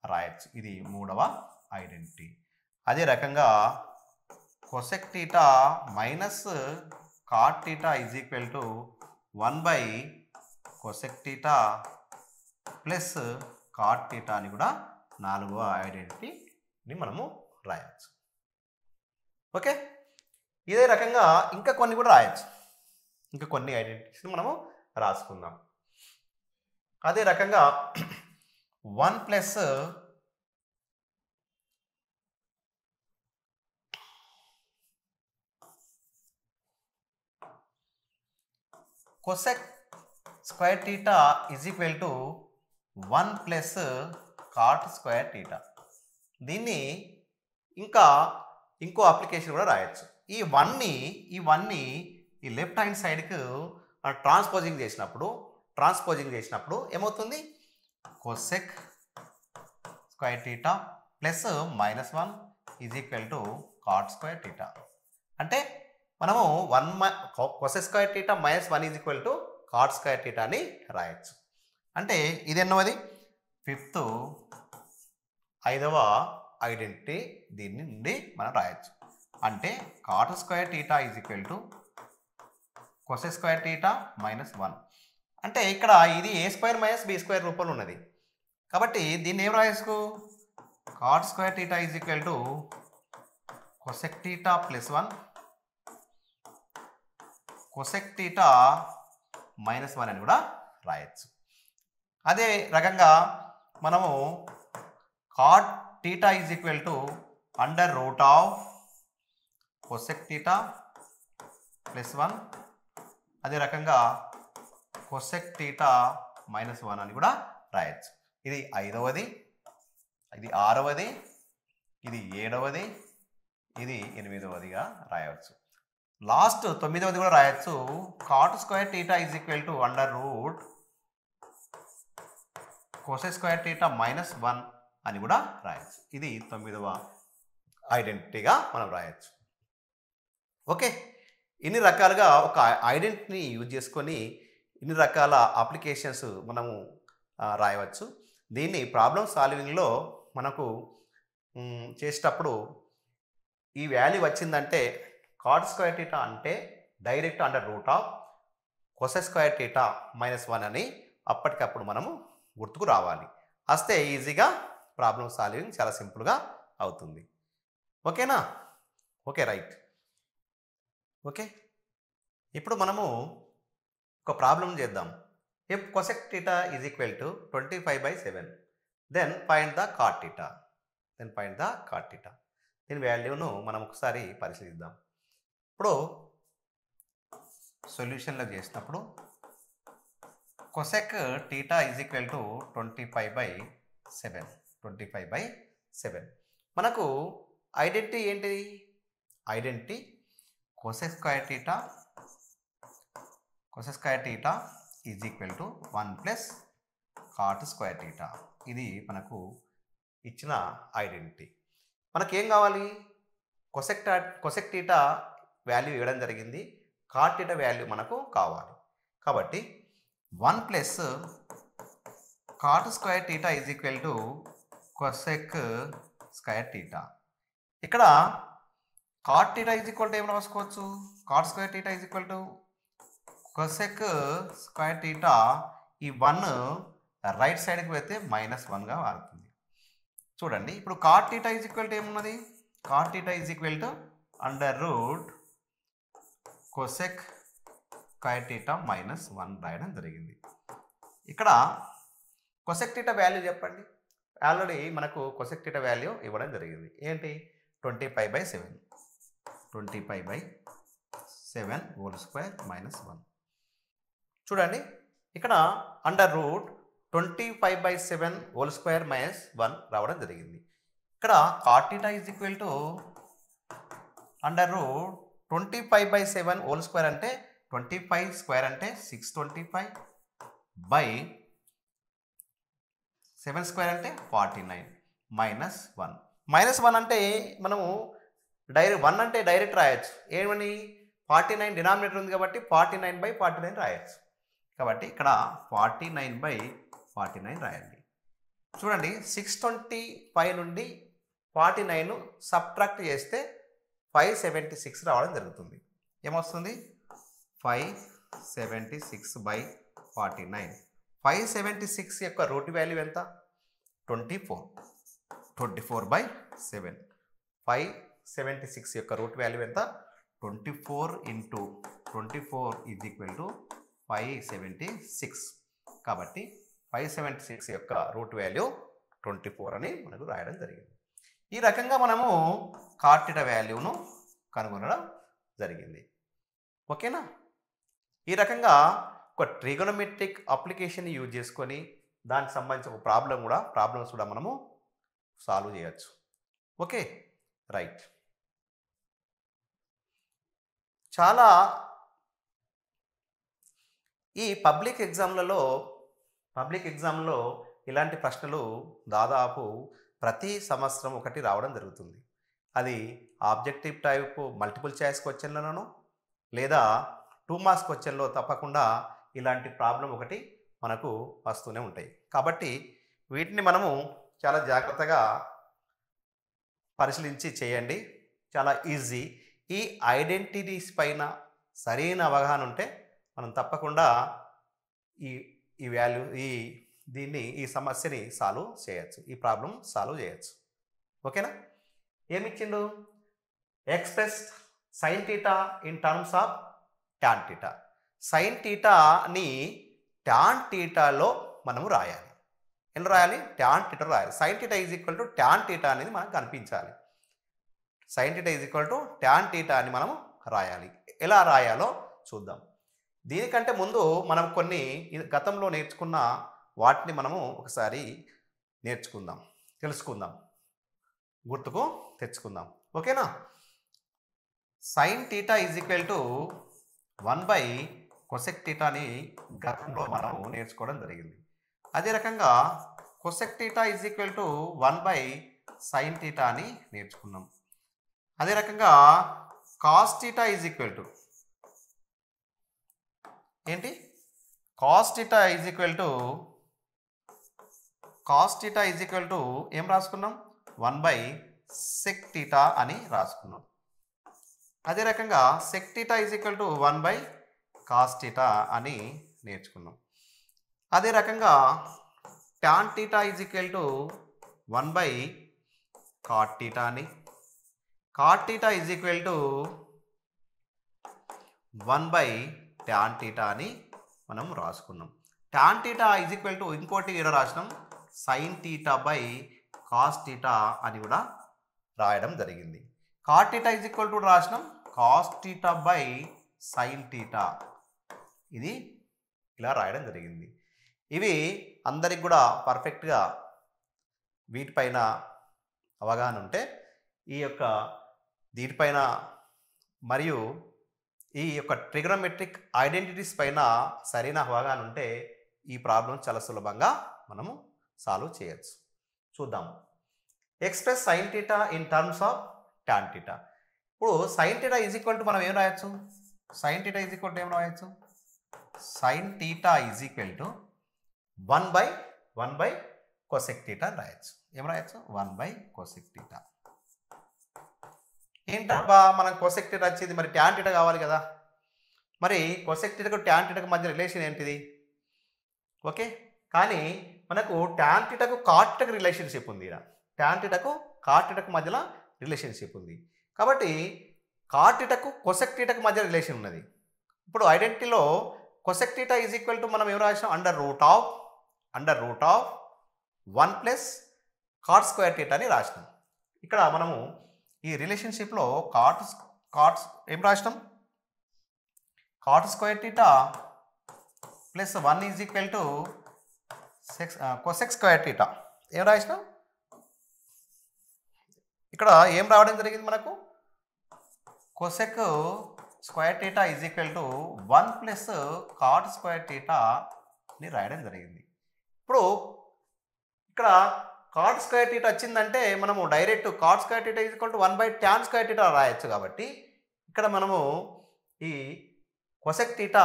రాయొచ్చు. ఇది మూడవ ఐడెంటిటీ. అదే రకంగా cosec theta minus cot theta is equal to 1 by cosec theta plus cot theta అని కూడా నాలుగవ ఐడెంటిటీని మనము రాయవచ్చు. ఓకే, ఇదే రకంగా ఇంకా కొన్ని కూడా రాయొచ్చు. ఇంకా కొన్ని ఐడెంటిటీస్ని మనము రాసుకుందాం. అదే రకంగా 1 plus cosec square theta is equal to 1 plus cot square theta. దీన్ని ఇంకా ఇంకో అప్లికేషన్ కూడా రాయొచ్చు. ఈ వన్ని ఈ లెఫ్ట్ హ్యాండ్ సైడ్కి ట్రాన్స్పోజింగ్ చేసినప్పుడు ఏమవుతుంది? Cosec square theta plus -1 is equal to cot square theta. అంటే మనము cosec square theta -1 is equal to cot square theta అని రాయొచ్చు. అంటే ఇది ఎన్నోది? 5వ ఐడెంటిటీ దీని నుండి మనం రాయొచ్చు. అంటే cot square theta is equal to cosec square theta -1. అంటే ఇక్కడ ఇది a square minus b square రూపంలో ఉన్నది కాబట్టి దీన్ని ఏం రాయొచ్చు? Cot square theta is equal to cosec theta +1 cosec theta -1 అని కూడా రాయొచ్చు. అదే రకంగా మనము cot theta is equal to under root of cosec theta +1 అదే రకంగా కొసెక్ టీటా -1 అని కూడా రాయొచ్చు. ఇది 5వది, ఇది 6వది, ఇది 7వది, ఇది 8వదిగా రాయవచ్చు. లాస్ట్ 9వది కూడా రాయొచ్చు. Cot square theta is equal to under root cosec square theta -1 అని కూడా రాయొచ్చు. ఇది 9వ ఐడెంటిటీగా మనం రాయొచ్చు. ఓకే, ఇన్ని రకాలుగా ఒక ఐడెంటిటీని యూజ్ చేసుకొని ఇన్ని రకాల అప్లికేషన్స్ మనము రాయవచ్చు. దీన్ని ప్రాబ్లమ్ సాల్వింగ్లో మనకు చేసేటప్పుడు ఈ వాల్యూ వచ్చిందంటే కాట్ స్క్వేర్ టీటా అంటే direct under root of cosec square theta -1 అని అప్పటికప్పుడు మనము గుర్తుకు రావాలి. వస్తే ఈజీగా ప్రాబ్లమ్ సాల్వింగ్ చాలా సింపుల్గా అవుతుంది. ఓకేనా? Okay, right. ఓకే, ఇప్పుడు మనము ఒక ప్రాబ్లం చేద్దాం. If cosec theta is equal to 25/7 then find the cot theta. దీని వాల్యూను మనం ఒకసారి పరిశీలిద్దాం. ఇప్పుడు సొల్యూషన్లో చేసినప్పుడు cosec theta is equal to 25/7 మనకు ఐడెంటిటీ ఏంటిది? Identity cosec square theta is equal to 1 plus cot square theta. ఇది మనకు ఇచ్చిన ఐడెంటిటీ. మనకేం కావాలి? కొసెక్ టీటా వాల్యూ ఇవ్వడం జరిగింది, కాట్ టీటా వాల్యూ మనకు కావాలి. కాబట్టి 1 plus cot square theta is equal to cosec square theta. ఇక్కడ cot theta is equal to ఏం రాసుకోవచ్చు? Cot square theta is equal to cosec square theta. ఈ 1 రైట్ సైడ్కి వెళ్తే -1గా మారుతుంది. చూడండి, ఇప్పుడు cot theta is equal to ఏమున్నది? Cot theta is equal to under root cosec square theta -1 రాయడం జరిగింది. ఇక్కడ కొసెక్ టీటా వాల్యూ చెప్పండి. ఆల్రెడీ మనకు కొసెక్ టీటా వాల్యూ ఇవ్వడం జరిగింది. ఏంటి? 25/7 హోల్ స్క్వేర్ -1. చూడండి, ఇక్కడ అండర్ రూట్ 25/7 హోల్ స్క్వేర్ -1 రావడం జరిగింది. ఇక్కడ cot theta is equal to under root 25/7 whole square అంటే 25 స్క్వేర్ అంటే 625/7 స్క్వేర్ అంటే 49 -1 అంటే మనము 1 అంటే డైరెక్ట్ రాయొచ్చు. ఏమని? 49 డినామినేటర్ ఉంది కాబట్టి 49/49 రాయొచ్చు. కాబట్టి ఇక్కడ 49/49 రాయండి. చూడండి, 625 నుండి 49 సబ్ట్రాక్ట్ చేస్తే 576 రావడం జరుగుతుంది. ఏమొస్తుంది? 576/49. 576 యొక్క రూట్ వాల్యూ ఎంత? 24/7. 576 యొక్క రూట్ వాల్యూ ఎంత? 24 × 24 ఈజ్ ఈక్వల్ టు 576. కాబట్టి 576 యొక్క రూట్ వాల్యూ 24 అని మనకు రాయడం జరిగింది. ఈ రకంగా మనము కాట్ టీటా వాల్యూను కనుగొనడం జరిగింది. ఓకేనా? ఈ రకంగా ఒక ట్రిగోనోమెట్రిక్ అప్లికేషన్ యూజ్ చేసుకొని దానికి సంబంధించిన ఒక ప్రాబ్లమ్స్ కూడా మనము సాల్వ్ చేయొచ్చు. Okay, right. చాలా ఈ పబ్లిక్ ఎగ్జామ్లో ఇలాంటి ప్రశ్నలు దాదాపు ప్రతి సంవత్సరం ఒకటి రావడం జరుగుతుంది. అది ఆబ్జెక్టివ్ టైప్ మల్టిపుల్ చాయిస్ క్వశ్చన్లలోనూ లేదా 2 మార్క్స్ క్వశ్చన్లో తప్పకుండా ఇలాంటి ప్రాబ్లం ఒకటి మనకు వస్తూనే ఉంటాయి. కాబట్టి వీటిని మనము చాలా జాగ్రత్తగా పరిశీలించి చేయండి. చాలా ఈజీ. ఈ ఐడెంటిటీస్ పైన సరైన అవగాహన ఉంటే మనం తప్పకుండా ఈ సమస్యని సాల్వ్ చేయొచ్చు, ఈ ప్రాబ్లం సాల్వ్ చేయొచ్చు. ఓకేనా? ఏమిచ్చిండు? Express sine theta in terms of tan theta. Sine థీటాని టాన్ థీటాలో మనము రాయాలి. ఎలా రాయాలి? టాన్ థీటా రాయాలి. Sine theta is equal to tan theta అనేది మనకు కనిపించాలి. Sine theta is equal to tan theta అని మనము రాయాలి. ఎలా రాయాలో చూద్దాం. దీనికంటే ముందు మనం కొన్ని గతంలో నేర్చుకున్న వాటిని మనము ఒకసారి తెలుసుకుందాం, గుర్తుకు తెచ్చుకుందాం. ఓకేనా? Sine theta is equal to 1/కొసెక్ థీటాని గతంలో మనము నేర్చుకోవడం జరిగింది. అదే రకంగా cosec theta is equal to 1/సైన్ థీటా అని నేర్చుకున్నాం. అదే రకంగా cos theta is equal to ఏంటి? Cos theta is equal to ఏం రాసుకున్నాం? 1/సెక్ థీటా అని రాసుకున్నాం. అదే రకంగా sec theta is equal to 1/కాస్ థీటా అని నేర్చుకున్నాం. అదే రకంగా tan theta is equal to 1/కాట్ థీటా అని, cot theta is equal to 1/టాన్ థీటా అని మనం రాసుకున్నాం. Tan theta is equal to ఇంకోటి ఇలా రాసినాం, sine theta by cos theta అని కూడా రాయడం జరిగింది. Cot theta is equal to రాసినాం cos theta by sine theta, ఇది ఇలా రాయడం జరిగింది. ఇవి అందరికి కూడా పర్ఫెక్ట్గా వీటిపైన అవగాహన ఉంటే దీనిపైన మరియు ఈ యొక్క ట్రిగోనోమెట్రిక్ ఐడెంటిటీస్ పైన సరైన అవగాహన ఉంటే ఈ ప్రాబ్లం చాలా సులభంగా మనము సాల్వ్ చేయొచ్చు. చూద్దాం. Express sine theta in terms of tan theta. ఇప్పుడు sine theta is equal to మనం ఏం రాయొచ్చు? Sine theta is equal to ఏం రాయొచ్చు? Sine theta is equal to 1/కొసెక్ థీటా అని రాయొచ్చు. ఏం రాయొచ్చు? 1/కొసెక్ థీటా. ఏంటబ్బా మనం కొసెక్ థీటా వచ్చింది, మరి టాన్ థీటా కావాలి కదా. మరి కొసెక్ థీటాకు టాన్ థీటాకు మధ్య రిలేషన్ ఏంటిది? ఓకే, కానీ మనకు టాన్ థీటాకు కాట్ థీటాకు రిలేషన్షిప్ ఉంది. ఇక్కడ టాన్ థీటాకు కాట్ థీటాకు మధ్యలో రిలేషన్షిప్ ఉంది. కాబట్టి కాట్ థీటాకు కొసెక్ థీటాకు మధ్య రిలేషన్ ఉన్నది. ఇప్పుడు ఐడెంటిటీలో cosec theta is equal to మనం ఏం రాసాం? Under root of 1 + cot square theta అని రాసినాం. ఇక్కడ మనము ఈ రిలేషన్షిప్లో కాట్ ఏం రాసినాం? Cot square theta plus 1 is equal to cosec square theta. ఏం రాసినాం? ఇక్కడ ఏం రావడం జరిగింది మనకు? Cosec square theta is equal to 1 + cot square theta అని రాయడం జరిగింది. ఇప్పుడు ఇక్కడ కాట్ స్క్వేర్ థీటా వచ్చిందంటే మనము direct cot square theta is equal to 1/టాన్ స్క్వేర్ థీటా రాయొచ్చు. కాబట్టి ఇక్కడ మనము ఈ కొసెక్ థీటా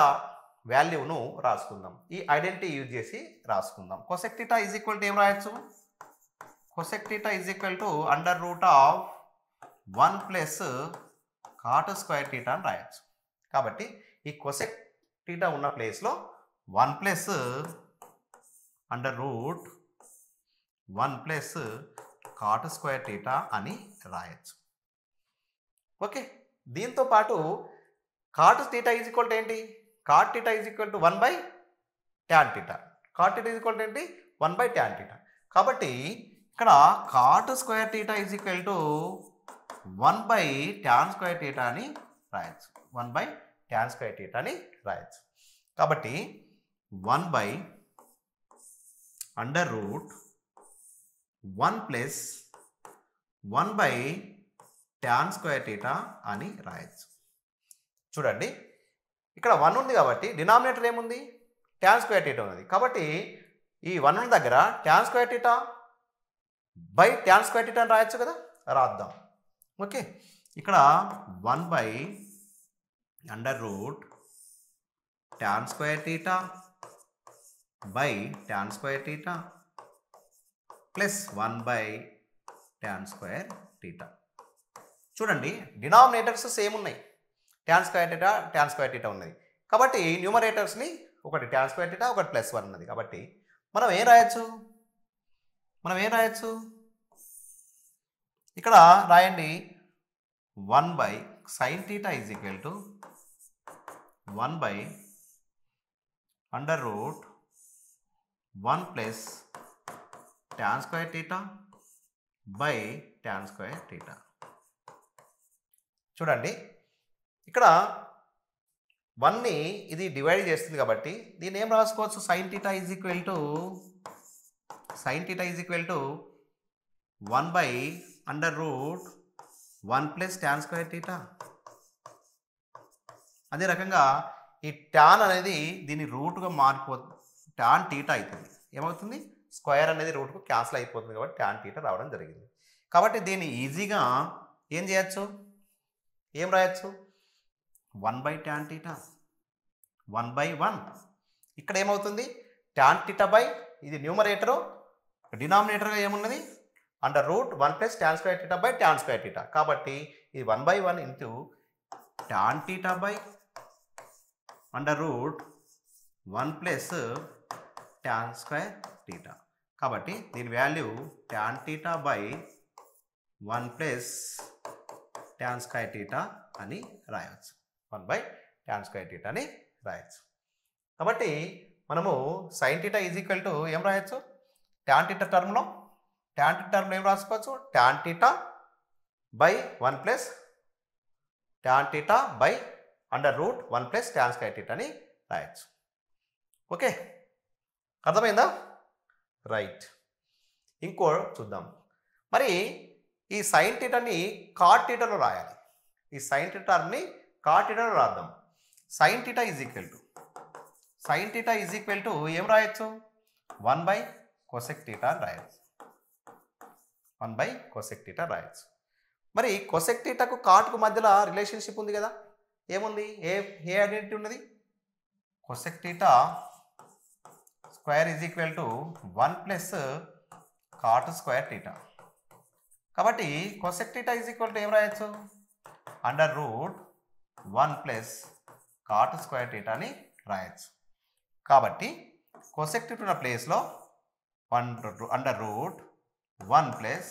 వాల్యూను రాసుకుందాం. ఈ ఐడెంటిటీ యూజ్ చేసి రాసుకుందాం. Cosec theta is equal to ఏం రాయొచ్చు? Cosec theta is equal to under root of 1 + cot square theta అని రాయొచ్చు. కాబట్టి ఈ కొసెక్ థీటా ఉన్న ప్లేస్లో 1 + under root 1 + cot square theta అని రాయొచ్చు. ఓకే, దీంతో పాటు cot theta is equal to ఏంటి? Cot theta is equal to 1/టాన్ theta. Cot theta is equal to ఏంటి? 1/టాన్ థీటా. కాబట్టి ఇక్కడ cot square theta is equal to 1/టాన్ స్క్వేర్ థీటా అని రాయొచ్చు. 1/టాన్ స్క్వేర్ థీటా అని రాయొచ్చు. కాబట్టి 1 by under root 1 plus 1 by tan square theta అని రాయొచ్చు. చూడండి ఇక్కడ 1 ఉంది కాబట్టి డినామినేటర్ ఏముంది, tan square theta ఉన్నది. కాబట్టి ఈ 1 ఉన్న దగ్గర tan square theta by tan square theta అని రాయొచ్చు కదా, రాద్దాం. ఓకే, ఇక్కడ 1 by under root tan square theta by tan square theta plus 1 by tan square theta. చూడండి డినామినేటర్స్ సేమ్ ఉన్నాయి, tan square theta ఉన్నది. కాబట్టి న్యూమరేటర్స్ని ఒకటి tan square theta ఒకటి +1 ఉన్నది. కాబట్టి మనం ఏం రాయొచ్చు, ఇక్కడ రాయండి 1 by sin theta is equal to 1 by under root 1 plus tan square theta by tan square theta. చూడండి ఇక్కడ 1ని ఇది డివైడ్ చేస్తుంది కాబట్టి దీన్ని ఏం రాసుకోవచ్చు, sin theta is equal to 1 by under root 1 plus tan square theta. అదే రకంగా ఈ tan అనేది దీని రూట్గా మారిపోతుంది, tan theta అవుతుంది. ఏమవుతుంది, స్క్వేర్ అనేది రూట్కు క్యాన్సిల్ అయిపోతుంది కాబట్టి tan theta రావడం జరిగింది. కాబట్టి దీన్ని ఈజీగా ఏం చేయొచ్చు, ఏం రాయొచ్చు, 1 by tan theta 1 by 1. ఇక్కడ ఏమవుతుంది, tan theta బై ఇది న్యూమరేటరు, డినామినేటర్గా ఏమున్నది under root 1 plus tan square theta by tan square theta. కాబట్టి ఇది 1 by 1 into tan theta by under root 1 plus tan square theta. కాబట్టి దీని value tan theta by 1 plus tan square theta అని రాయవచ్చు, 1 by tan square theta అని రాయవచ్చు. కాబట్టి మనము sin theta is equal to ఏం రాయొచ్చు, tan theta టర్మ్లో ఏం రాసుకోవచ్చు, tan theta by 1 plus tan theta by under root 1 plus tan square theta అని రాయొచ్చు. ఓకే, అర్థమైందా, రైట్. ఇంకో చూద్దాం. మరి ఈ sin thetaని cot thetaలో రాయాలి. ఈ sin theta టర్మ్ని cot thetaలో రాద్దాం. sin theta is equal to ఏం రాయొచ్చు, 1 by cosec theta అని రాయొచ్చు, 1 by cosec theta రాయొచ్చు. మరి cosec thetaకు కాట్కు మధ్యలో రిలేషన్షిప్ ఉంది కదా, ఏముంది, ఏ ఐడెంటిటీ ఉన్నది, cosec theta square is equal to 1 plus cot square theta. కాబట్టి cosec theta is equal to ఏం రాయొచ్చు, under root 1 plus cot square theta అని రాయొచ్చు. కాబట్టి cosec theta ఉన్న ప్లేస్లో under root 1 plus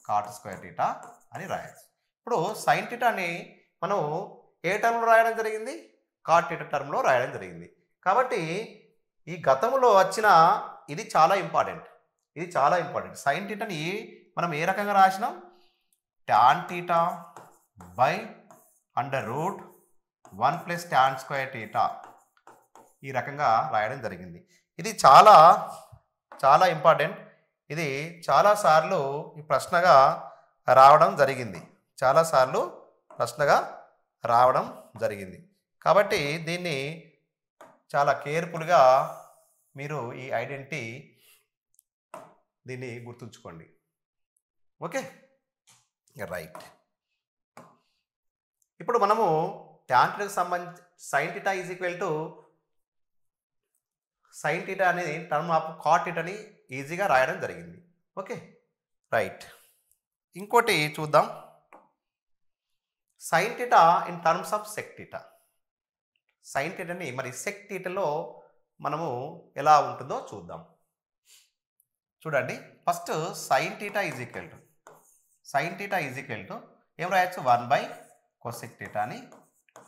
cot square theta అని రాయొచ్చు. ఇప్పుడు sin thetaని మనం ఏ టర్మ్లో రాయడం జరిగింది, cot theta టర్మ్లో రాయడం జరిగింది. కాబట్టి ఈ గతంలో వచ్చిన ఇది చాలా ఇంపార్టెంట్, sin thetaని మనం ఏ రకంగా రాసినాం, tan theta by under root 1 plus tan square theta ఈ రకంగా రాయడం జరిగింది. ఇది చాలా ఇంపార్టెంట్. ఇది చాలాసార్లు ఈ ప్రశ్నగా రావడం జరిగింది. కాబట్టి దీన్ని చాలా కేర్ఫుల్గా మీరు ఈ ఐడెంటిటీ దీన్ని గుర్తుంచుకోండి. Okay, right. ఇప్పుడు మనము tan thetaకు సంబంధించి sin theta is equal to sin theta అనేది టర్మ్ ఆఫ్ cot thetaని ఈజీగా రాయడం జరిగింది. Okay, right. ఇంకోటి చూద్దాం, sin theta in terms of sec theta. sin thetaని మరి sec thetaలో మనము ఎలా ఉంటుందో చూద్దాం. చూడండి, first sin theta is equal to ఏం రాయొచ్చు, 1 by cosec theta అని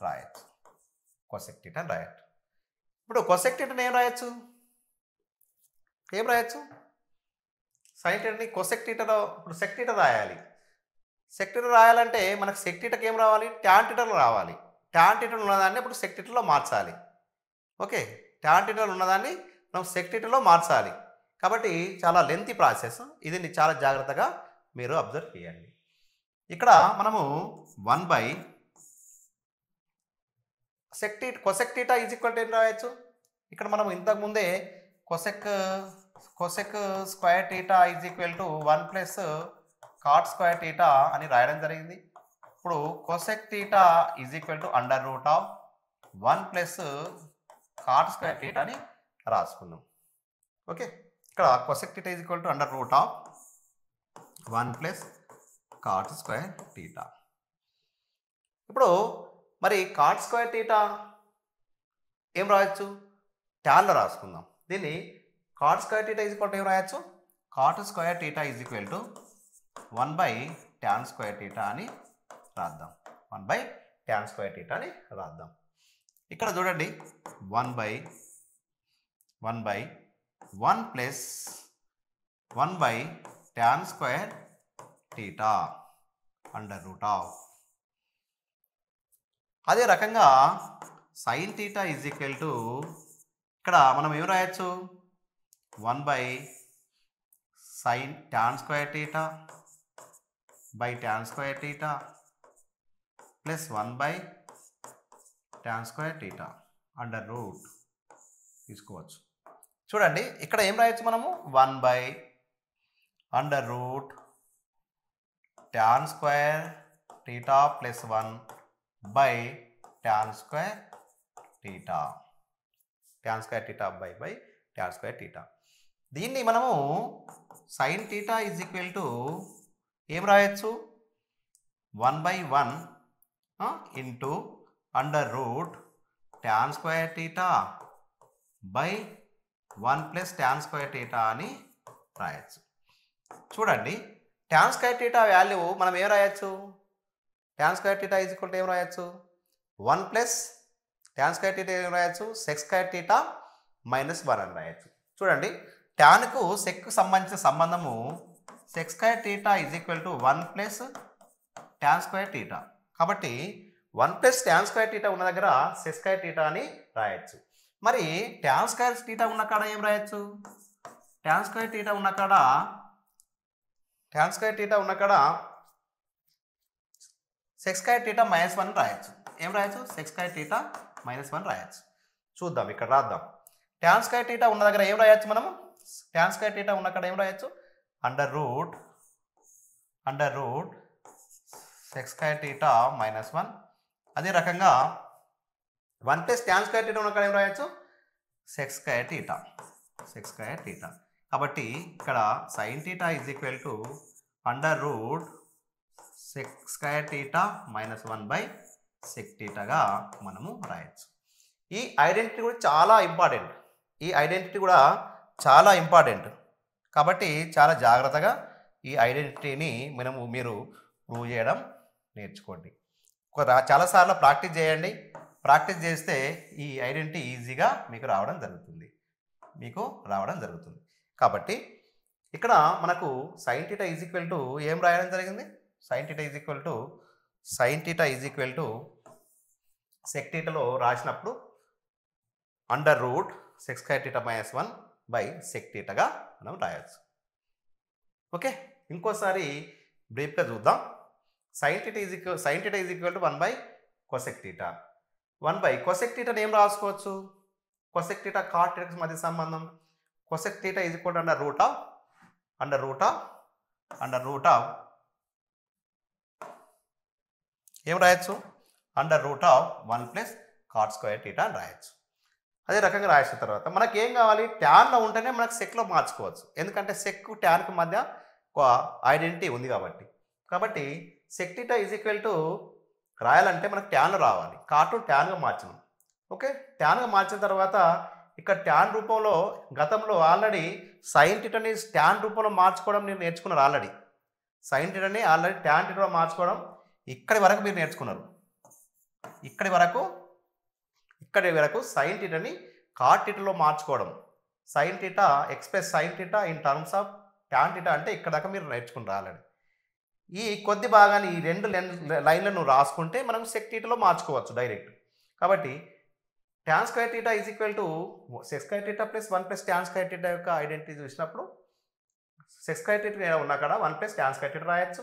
రాయొచ్చు, ఇప్పుడు cosec thetaని ఏం రాయొచ్చు, sin thetaని cosec thetaలో ఇప్పుడు sec theta రాయాలి. sec theta రాయాలంటే మనకు sec thetaకి ఏం రావాలి, tan thetaలో రావాలి. tan thetaలో ఉన్నదాన్ని ఇప్పుడు sec thetaలో మార్చాలి. ఓకే, ట్యాన్ థీటాలో ఉన్నదాన్ని మనం సెక్ థీటాలో మార్చాలి. కాబట్టి చాలా లెంతీ ప్రాసెస్. ఇది చాలా జాగ్రత్తగా మీరు అబ్జర్వ్ చేయండి. ఇక్కడ మనము 1 cosec theta is equal to ఏం రాయొచ్చు? ఇక్కడ మనం ఇంతకుముందే cosec square theta is equal to 1 plus cot square theta అని రాయడం జరిగింది. ఇప్పుడు cosec theta is equal to under root of 1 plus cot square theta అని రాసుకున్నాం. ఓకే, ఇక్కడ cosec theta is equal to under root of 1 plus cot square theta. ఇప్పుడు మరి cot square theta ఏం రాయొచ్చు? ట్యాన్లో రాసుకుందాం. దీన్ని cot square theta is equal to ఏం రాయొచ్చు? Cot square theta is equal to 1/tan square theta అని రాద్దాం. 1/tan స్క్వేర్ థీటా అని రాద్దాం. ఇక్కడ చూడండి 1/1 plus 1/tan square theta under root of. అదే రకంగా sine theta is equal to ఇక్కడ మనం ఏం రాయొచ్చు? 1/sin tan square theta by tan square theta plus 1/tan square theta under route తీసుకోవచ్చు. చూడండి ఇక్కడ ఏం రాయొచ్చు మనము? 1/√tan square theta plus 1/tan square theta. tan square theta by tan square theta. దీన్ని మనము sign theta is equal to ఏం రాయొచ్చు? 1/1 into under root tan square theta by 1 plus tan square theta అని రాయొచ్చు. చూడండి tan స్క్వేర్ థీటా వాల్యూ మనం ఏం రాయొచ్చు? tan square theta is equal to ఏం రాయొచ్చు? 1 ప్లస్ tan స్క్వేర్ థీటా ఏం రాయొచ్చు? sec స్క్వేర్ థీటా మైనస్ 1 అని రాయొచ్చు. చూడండి ట్యాన్కు సెక్కు సంబంధించిన సంబంధము sec square theta is equal to 1 plus tan square theta. కాబట్టి 1 ప్లస్ tan స్క్వేర్ థీటా ఉన్న దగ్గర sec స్క్వేర్ థీటా అని రాయొచ్చు. మరి tan స్క్వేర్ థీటా ఉన్న కాడ ఏం రాయొచ్చు? tan స్క్వేర్ థీటా ఉన్న కాడ sec స్క్వేర్ థీటా మైనస్ 1 రాయొచ్చు. ఏం రాయొచ్చు? sec స్క్వేర్ థీటా మైనస్ 1 రాయొచ్చు. చూద్దాం, ఇక్కడ రాద్దాం. tan స్క్వేర్ థీటా ఉన్న దగ్గర ఏం రాయొచ్చు మనము? tan స్క్వేర్ థీటా ఉన్న కాడ ఏం రాయొచ్చు? Under root sec square theta minus 1. అదే రకంగా 1 ప్లస్ tan స్క్వేర్ థీటా ఉన్న కాడ ఏం రాయొచ్చు? sec square theta. కాబట్టి ఇక్కడ sine theta is equal to under root sec square theta minus 1/sec థీటాగా మనము రాయొచ్చు. ఈ ఐడెంటిటీ కూడా చాలా ఇంపార్టెంట్. కాబట్టి చాలా జాగ్రత్తగా ఈ ఐడెంటిటీని మీరు ప్రూవ్ చేయడం నేర్చుకోండి. చాలాసార్లు ప్రాక్టీస్ చేయండి. ప్రాక్టీస్ చేస్తే ఈ ఐడెంటిటీ ఈజీగా మీకు రావడం జరుగుతుంది. కాబట్టి ఇక్కడ మనకు sine theta is equal to ఏం రాయడం జరిగింది? Sine theta is equal to sec థీటాలో రాసినప్పుడు under root sec square theta minus 1/sec థీటాగా మనం రాయొచ్చు. ఓకే, ఇంకోసారి బ్రీఫ్గా చూద్దాం. Sine theta is equal to 1/cosec theta. 1/cosec థీటాని ఏం రాసుకోవచ్చు? cosec థీటా కాట్ థీటాకి మధ్య సంబంధం. cosec theta is equal to under root of ఏం రాయొచ్చు? Under root of 1 plus cot square theta అని రాయొచ్చు. అదే రకంగా రాసిన తర్వాత మనకి ఏం కావాలి? ట్యాన్లో ఉంటేనే మనకు సెక్లో మార్చుకోవచ్చు. ఎందుకంటే సెక్ ట్యాన్కి మధ్య ఒక ఐడెంటిటీ ఉంది కాబట్టి sec theta is equal to రాయాలంటే మనకు ట్యాన్లో రావాలి. కాటు ట్యాన్గా మార్చినాం. ఓకే, ట్యాన్గా మార్చిన తర్వాత ఇక్కడ ట్యాన్ రూపంలో గతంలో ఆల్రెడీ సైన్ థీటాని ట్యాన్ రూపంలో మార్చుకోవడం నేను నేర్చుకున్నారు. ఆల్రెడీ సైన్ థీటాని ట్యాన్ థీటాలో మార్చుకోవడం ఇక్కడి వరకు మీరు నేర్చుకున్నారు. ఇక్కడి వరకు సైన్ థీటాని కాట్ థీటాలో మార్చుకోవడం. Sine theta express sine theta in terms of tan theta అంటే ఇక్కడ దాకా మీరు నేర్చుకుని రాలండి. ఈ కొద్ది భాగాన్ని ఈ 2 లైన్లను రాసుకుంటే మనం సెక్ థీటాలో మార్చుకోవచ్చు డైరెక్ట్. కాబట్టి tan square theta is equal to sec square theta plus 1 plus tan square theta యొక్క ఐడెంటిటీ చూసినప్పుడు sec square theta ఉన్న కాడ 1 ప్లస్ tan square theta రాయొచ్చు,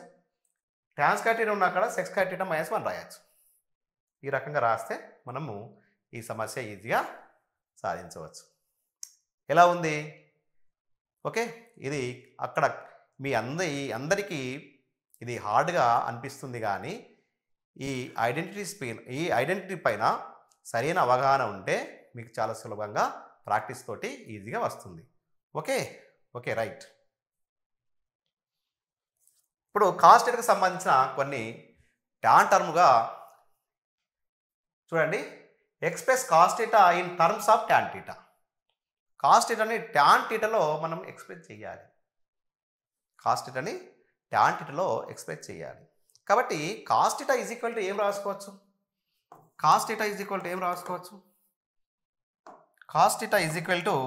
tan square theta ఉన్న కాడ sec square theta మైనస్ 1 రాయొచ్చు. ఈ రకంగా రాస్తే మనము ఈ సమస్య ఈజీగా సాధించవచ్చు. ఎలా ఉంది? ఓకే, ఇది అక్కడ మీ అందరికీ ఇది హార్డ్గా అనిపిస్తుంది, కానీ ఈ ఐడెంటిటీ పైన సరైన అవగాహన ఉంటే మీకు చాలా సులభంగా ప్రాక్టీస్ తోటి ఈజీగా వస్తుంది. Okay okay right. ఇప్పుడు కాస్ట్ థీటాకు సంబంధించిన కొన్ని టాన్ టర్మ్గా చూడండి. Express cos theta in terms of tan theta. Cos థీటాని టాన్ థీటాలో మనం ఎక్స్ప్రెస్ చేయాలి. కాస్ట్ థీటాని టాన్ థీటాలో ఎక్స్ప్రెస్ చేయాలి. కాబట్టి cos theta is equal to ఏం రాసుకోవచ్చు? Cos theta is equal to ఏం రాసుకోవచ్చు? Cos theta is equal to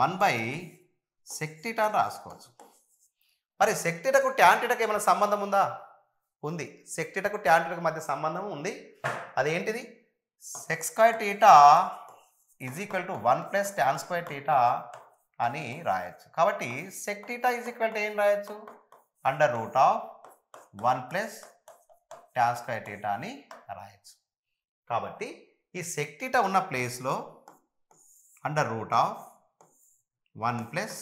1 by sec theta రాసుకోవచ్చు. మరి sec thetaకు tan thetaకు ఏమైనా సంబంధం ఉందా? ఉంది. sec thetaకు tan thetaకు మధ్య సంబంధం ఉంది. అదేంటిది? sec square theta is equal to 1 plus tan square theta అని రాయొచ్చు. కాబట్టి sec theta is equal to ఏం రాయొచ్చు? Under root of 1 plus tan square theta అని రాయొచ్చు. కాబట్టి ఈ sec theta ఉన్న ప్లేస్లో under root of 1 plus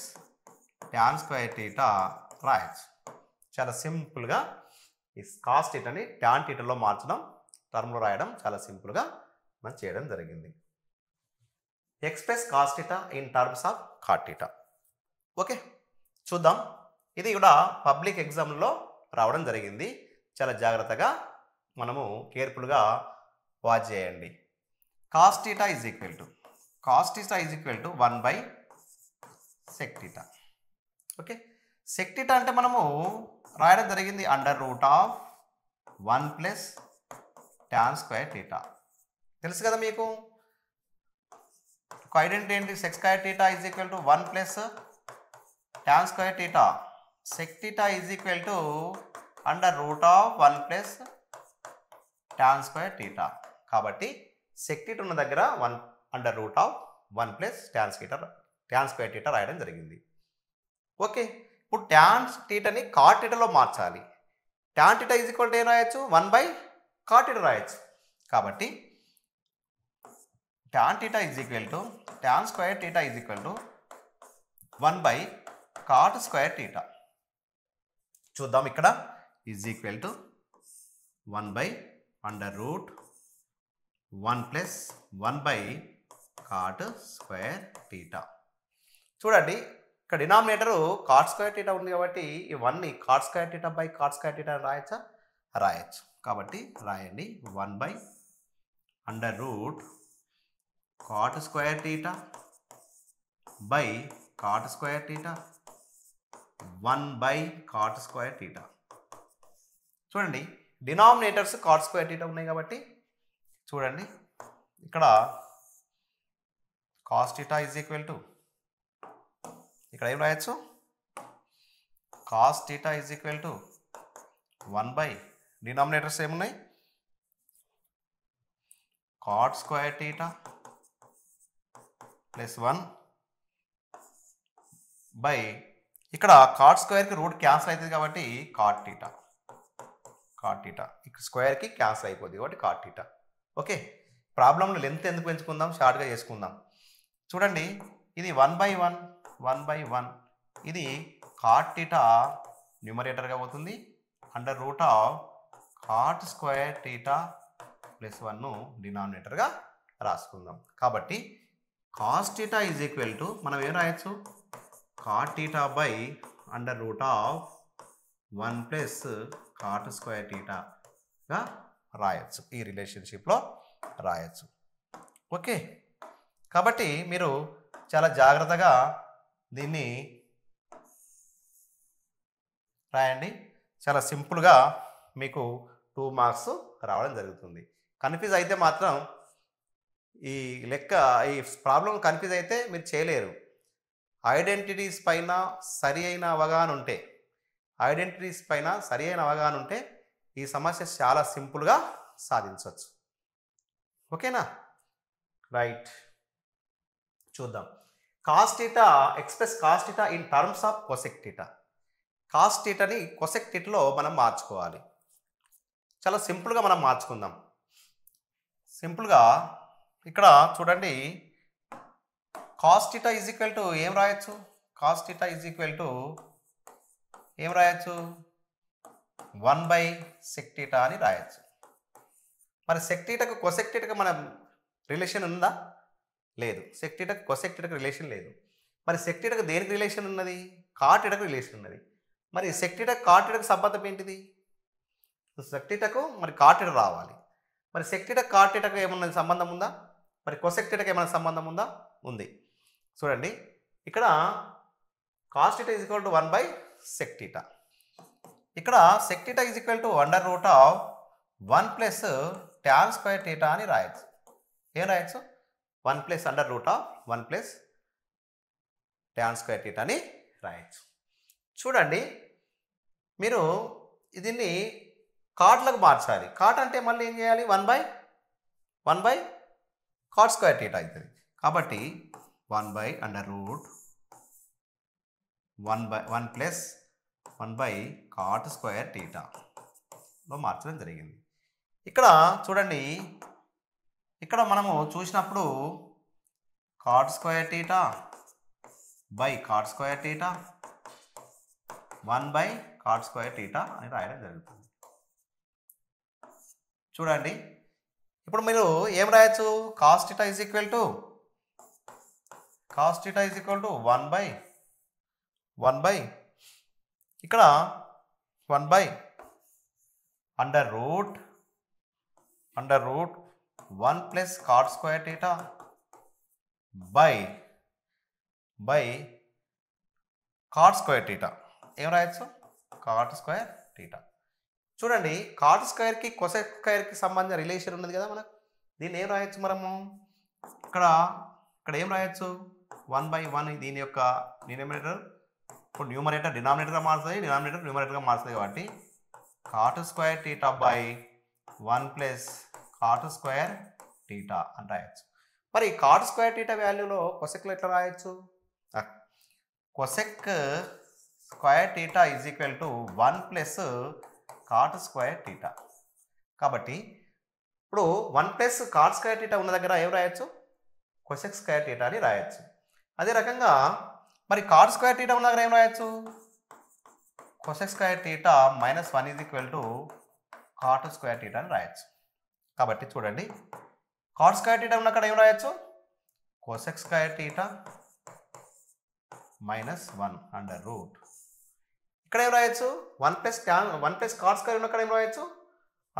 tan square theta రాయొచ్చు. చాలా సింపుల్గా ఈ కాస్ట్ థీటాని tan థీటాలో మార్చడం, టర్మ్లో రాయడం చాలా సింపుల్గా మనం చేయడం జరిగింది. Express cos theta in terms of cot theta. Okay, చూద్దాం. ఇది కూడా పబ్లిక్ ఎగ్జామ్లో రావడం జరిగింది. చాలా జాగ్రత్తగా మనము కేర్ఫుల్గా వాచ్ చేయండి. Cost theta is equal to 1 by sec theta. Okay, sec theta అంటే మనము రాయడం జరిగింది under root of 1 plus tan square theta. తెలుసు కదా మీకు ఒక ఐడెంటిటీ ఏంటి? sec square theta is equal to 1 plus tan square theta. sec theta is equal to under root of 1 plus tan square theta. కాబట్టి sec theta ఉన్న దగ్గర 1 under root of 1 plus tan square theta రాయడం జరిగింది. Okay, ఇప్పుడు tan thetaని cot thetaలో మార్చాలి. tan theta is equal to ఏం రాయొచ్చు? 1 by cot theta రాయొచ్చు. కాబట్టి tan theta is equal to tan square theta is equal to 1 by cot square theta. చూద్దాం, ఇక్కడ is equal to 1 by under root 1 plus 1 by cot square theta. చూడండి, ఇక్కడ denominator cot square theta ఉంది కాబట్టి ఈ 1ని cot square theta by cot square theta రాయచ్చా? రాయచ్చు. కాబట్టి రాయండి 1 by under route cot square theta by cot square theta 1 by cot square theta. చూడండి, డినామినేటర్స్ cot square theta ఉన్నాయి కాబట్టి చూడండి ఇక్కడ cos theta is equal to ఇక్కడ ఏం రాయొచ్చు? cos theta is equal to 1 by denominators ఏమున్నాయి? cot square theta plus 1 by ఇక్కడ cot స్క్వేర్కి రూట్ క్యాన్సిల్ అవుతుంది కాబట్టి cot theta ఇక్కడ స్క్వేర్కి క్యాన్సిల్ అయిపోద్ది కాబట్టి cot theta. ఓకే, ప్రాబ్లంలో లెంత్ ఎందుకు పెంచుకుందాం? షార్ట్గా చేసుకుందాం. చూడండి, ఇది 1 బై 1 ఇది cot theta న్యూమరేటర్గా పోతుంది. Under root of cot square theta plus 1ను డినామినేటర్గా రాసుకుందాం. కాబట్టి cos theta is equal to మనం ఏం రాయొచ్చు? cot theta by under root of 1 plus cot square thetaగా రాయొచ్చు. ఈ రిలేషన్షిప్లో రాయొచ్చు. ఓకే, కాబట్టి మీరు చాలా జాగ్రత్తగా దీన్ని రాయండి. చాలా సింపుల్గా మీకు 2 మార్క్స్ రావడం జరుగుతుంది. కన్ఫ్యూజ్ అయితే మాత్రం ఈ లెక్క ఈ ప్రాబ్లం కన్ఫ్యూజ్ అయితే మీరు చేయలేరు. ఐడెంటిటీస్ పైన సరి అయిన అవగాహన ఉంటే ఈ సమస్య చాలా సింపుల్గా సాధించవచ్చు. ఓకేనా? రైట్. చూద్దాం. Cos theta express cos theta in terms of cosec theta. Cos థీటాని కొసెక్ థీటాలో మనం మార్చుకోవాలి. చాలా సింపుల్గా మనం మార్చుకుందాం. సింపుల్గా ఇక్కడ చూడండి, cos theta is equal to ఏం రాయొచ్చు? Cos theta is equal to ఏం రాయొచ్చు? 1/sec థీటా అని రాయొచ్చు. మరి సెక్ థీటాకు కొసెక్ థీటాకు మన రిలేషన్ ఉందా? లేదు. సెక్ థీటాకు కొసెక్ థీటాకు రిలేషన్ లేదు. మరి సెక్ థీటాకు దేనికి రిలేషన్ ఉన్నది? కాట్ థీటాకు రిలేషన్ ఉన్నది. మరి సెక్ థీటాకు కాట్ థీటాకు సంబంధం ఏంటిది? సెక్ థీటాకు మరి కాట్ థీటా రావాలి. మరి సెక్ థీటాకు కాట్ థీటాకు ఏమన్నా సంబంధం ఉందా? మరి కొసెక్ థీటాకు ఏమైనా సంబంధం ఉందా? ఉంది. చూడండి, ఇక్కడ cos theta is equal to 1/sec theta. ఇక్కడ sec theta is equal to √1 + tan square theta అని రాయొచ్చు. ఏం రాయొచ్చు? 1 + √1 + tan స్క్వేర్ థీటా అని రాయొచ్చు. చూడండి, మీరు దీన్ని కాట్లకు మార్చాలి. కాట్ అంటే మళ్ళీ ఏం చేయాలి? 1/cot స్క్వేర్ థీటా అవుతుంది. కాబట్టి 1/√1 + cot స్క్వేర్ థీటాలో మార్చడం జరిగింది. ఇక్కడ చూడండి, ఇక్కడ మనము చూసినప్పుడు cot square theta cot square theta 1/cot square theta అని రాయడం జరుగుతుంది. చూడండి, ఇప్పుడు మీరు ఏం రాయొచ్చు? Cos theta is equal to 1/1 ఇక్కడ 1/√1 + cot square theta cot square theta. ఏం రాయొచ్చు? cot square theta. చూడండి, కాట్ స్క్వేర్కి కొసెక్ స్క్వేర్కి సంబంధించిన రిలేషన్ ఉన్నది కదా మనకు. దీన్ని ఏం రాయొచ్చు మనము? ఇక్కడ ఏం రాయొచ్చు? 1/1 దీని యొక్క డినామినేటర్, ఇప్పుడు న్యూమరేటర్ డినామినేటర్గా మారుతుంది, డినామినేటర్ న్యూమరేటర్గా మారుతుంది. కాబట్టి cot square theta 1 + cot square theta అని రాయొచ్చు. మరి cot స్క్వేర్ థీటా వాల్యూలో కొసెక్లో ఎట్లా రాయొచ్చు? Cosec square theta is equal to 1 + cot square theta. కాబట్టి ఇప్పుడు 1 + cot స్క్వేర్ థీటా ఉన్న దగ్గర ఏం రాయొచ్చు? కొసెక్ స్క్వేర్ థీటా అని రాయొచ్చు. అదే రకంగా మరి cot స్క్వేర్ థీటా ఉన్న దగ్గర ఏం రాయొచ్చు? Cosec square theta -1 = cot square theta అని రాయొచ్చు. కాబట్టి చూడండి, cot స్క్వేర్ థీటా ఉన్న అక్కడ ఏం రాయొచ్చు? కొసెక్ స్క్వేర్ థీటా -1 √ ఇక్కడ ఏం రాయొచ్చు? 1 + cot స్క్వేర్ ఉన్న అక్కడ ఏం రాయొచ్చు? √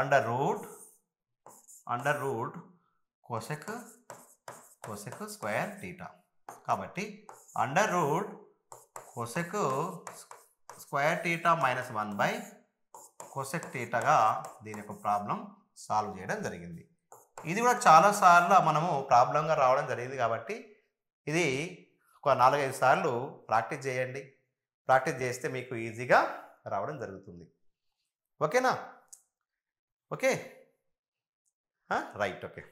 కొసెక్ స్క్వేర్ థీటా. కాబట్టి √ కొసెక్ స్క్వేర్ థీటా -1 కొసెక్ థీటాగా దీని యొక్క ప్రాబ్లం సాల్వ్ చేయడం జరిగింది. ఇది కూడా చాలాసార్లు మనము ప్రాబ్లంగా రావడం జరిగింది. కాబట్టి ఇది ఒక 4-5 సార్లు ప్రాక్టీస్ చేయండి. ప్రాక్టీస్ చేస్తే మీకు ఈజీగా రావడం జరుగుతుంది. ఓకేనా? Okay, right. ఓకే,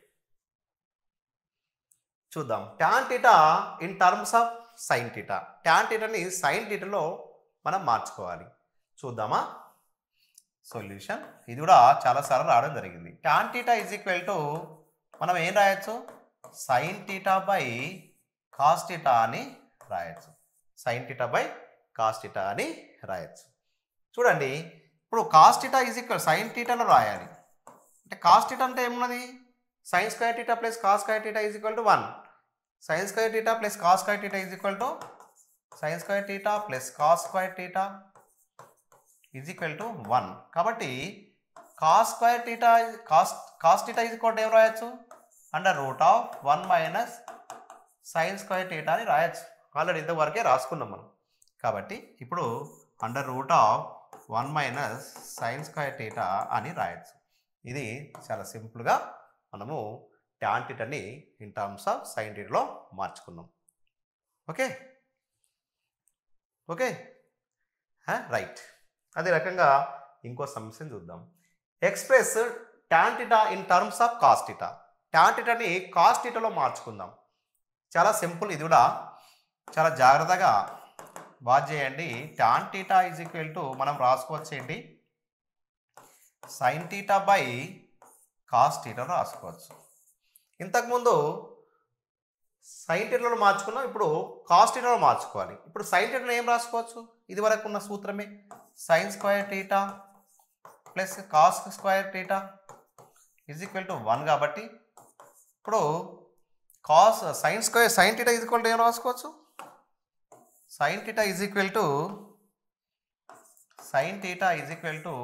చూద్దాం. Tan theta in terms of sine theta. Tan థీటాని సైన్ థీటాలో మనం మార్చుకోవాలి. చూద్దామా సొల్యూషన్? ఇది కూడా చాలాసార్లు రావడం జరిగింది. Tan theta is equal to మనం ఏం రాయొచ్చు? సైన్ థీటా cos థీటా అని రాయొచ్చు. సైన్ థీటా cos థీటా అని రాయొచ్చు. చూడండి, ఇప్పుడు cos theta is equal sine థీటాలో రాయాలి. అంటే cos థీటా అంటే ఏమున్నది? sin square theta + cos square theta is equal to 1. sin square theta + cos square theta is equal to sin square theta + cos square theta is equal to 1. కాబట్టి cos square theta cos theta is equal to ఏం రాయొచ్చు? √1 - sin square theta అని రాయొచ్చు. Already ఇంతవరకే రాసుకున్నాం మనం. కాబట్టి ఇప్పుడు √1 - sin స్క్వేర్ థీటా అని రాయొచ్చు. ఇది చాలా సింపుల్గా మనము ట్యాన్ థీటాని ఇన్ టర్మ్స్ ఆఫ్ సైన్ థీటాలో మార్చుకున్నాం. Okay, right. అదే రకంగా ఇంకో సమస్యను చూద్దాం. Express tan theta in terms of cos theta. Tan టీటాని కాస్ టీటాలో మార్చుకుందాం. చాలా సింపుల్, ఇది కూడా చాలా జాగ్రత్తగా వాచ్ చేయండి. Tan theta is equal to మనం రాసుకోవచ్చేంటి, sine theta by cos theta రాసుకోవచ్చు. ఇంతకుముందు సైన్ టీటాలో మార్చుకున్నాం, ఇప్పుడు కాస్ టీటాలో మార్చుకోవాలి. ఇప్పుడు సైన్ టీటాలో ఏం రాసుకోవచ్చు, ఇది వరకు ఉన్న సూత్రమే, sine square theta plus cos square theta is equal to 1 కాబట్టి ఇప్పుడు cos sine theta is equal to ఏం రాసుకోవచ్చు, sine theta is equal to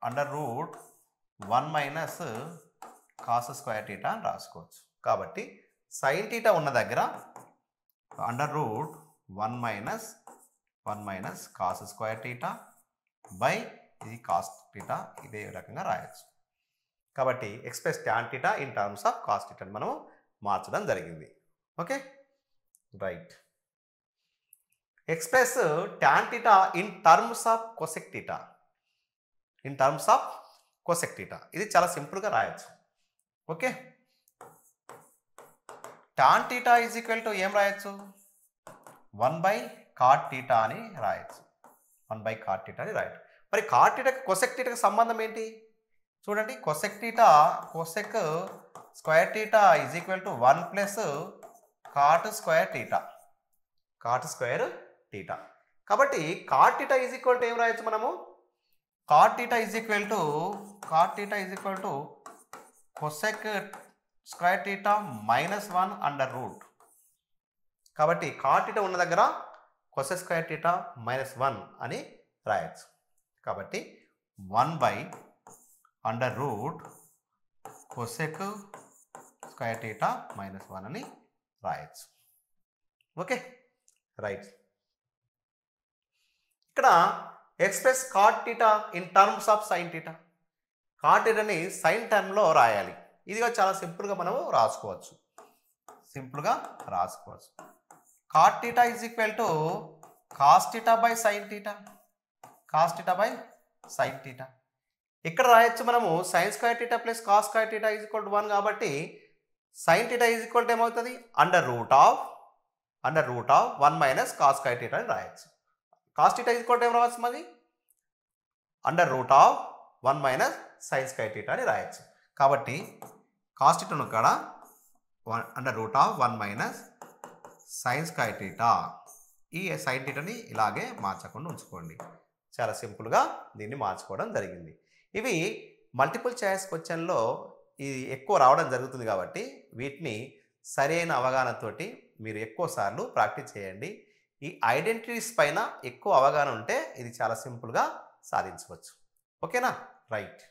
under root 1 minus cos square theta అని రాసుకోవచ్చు. కాబట్టి సైన్ టీటా ఉన్న దగ్గర under root 1 minus cos square theta by ఇది కాస్ టీటా, ఇదే రకంగా రాయొచ్చు. కాబట్టి express tan theta in terms of cos టీటాని మనం మార్చడం జరిగింది. Okay right. Express tan theta in terms of cosec theta. ఇది చాలా సింపుల్గా రాయొచ్చు. Okay, tan theta is equal to ఏం రాయొచ్చు, 1/cot టీటా అని రాయొచ్చు. 1/cot టీటా అని రాయొచ్చు. మరి కాట్ టీటాకి కొసెక్ టీటాకి సంబంధం ఏంటి చూడండి. Cosec square theta is equal to 1 plus cot square theta. కాబట్టి cot theta is equal to ఏం రాయొచ్చు మనము, cot theta is equal to cosec square theta -1 under root. కాబట్టి కాట్ టీటా ఉన్న దగ్గర కొసెక్ స్క్వేర్ టీటా -1 అని రాయొచ్చు. కాబట్టి 1 under root cosec square theta -1 అని రాయొచ్చు. Okay right. ఇక్కడ express cot theta in terms of sine theta. Cot టీటాని సైన్ టర్మ్లో రాయాలి. ఇదిగా చాలా సింపుల్గా మనము రాసుకోవచ్చు. Cot theta is equal to cos theta by sine theta. ఇక్కడ రాయొచ్చు మనము sine square theta plus cos square theta is equal to 1 కాబట్టి sine theta is equal to ఏమవుతుంది, under root of 1 minus cos square theta అని రాయొచ్చు. Cos theta is equal to ఏం రావచ్చు మరి, under root of 1 minus sine square theta అని రాయొచ్చు. కాబట్టి కాస్ టీటాను ఇక్కడ under root of 1 minus sine square theta, ఈ సైన్ టీటాని ఇలాగే మార్చకుండా ఉంచుకోండి. చాలా సింపుల్గా దీన్ని మార్చుకోవడం జరిగింది. ఇవి మల్టిపుల్ చాయిస్ క్వశ్చన్లో ఇది ఎక్కువ రావడం జరుగుతుంది కాబట్టి వీటిని సరైన అవగాహనతోటి మీరు ఎక్కువ సార్లు ప్రాక్టీస్ చేయండి. ఈ ఐడెంటిటీస్ పైన ఎక్కువ అవగాహన ఉంటే ఇది చాలా సింపుల్గా సాధించవచ్చు. ఓకేనా right.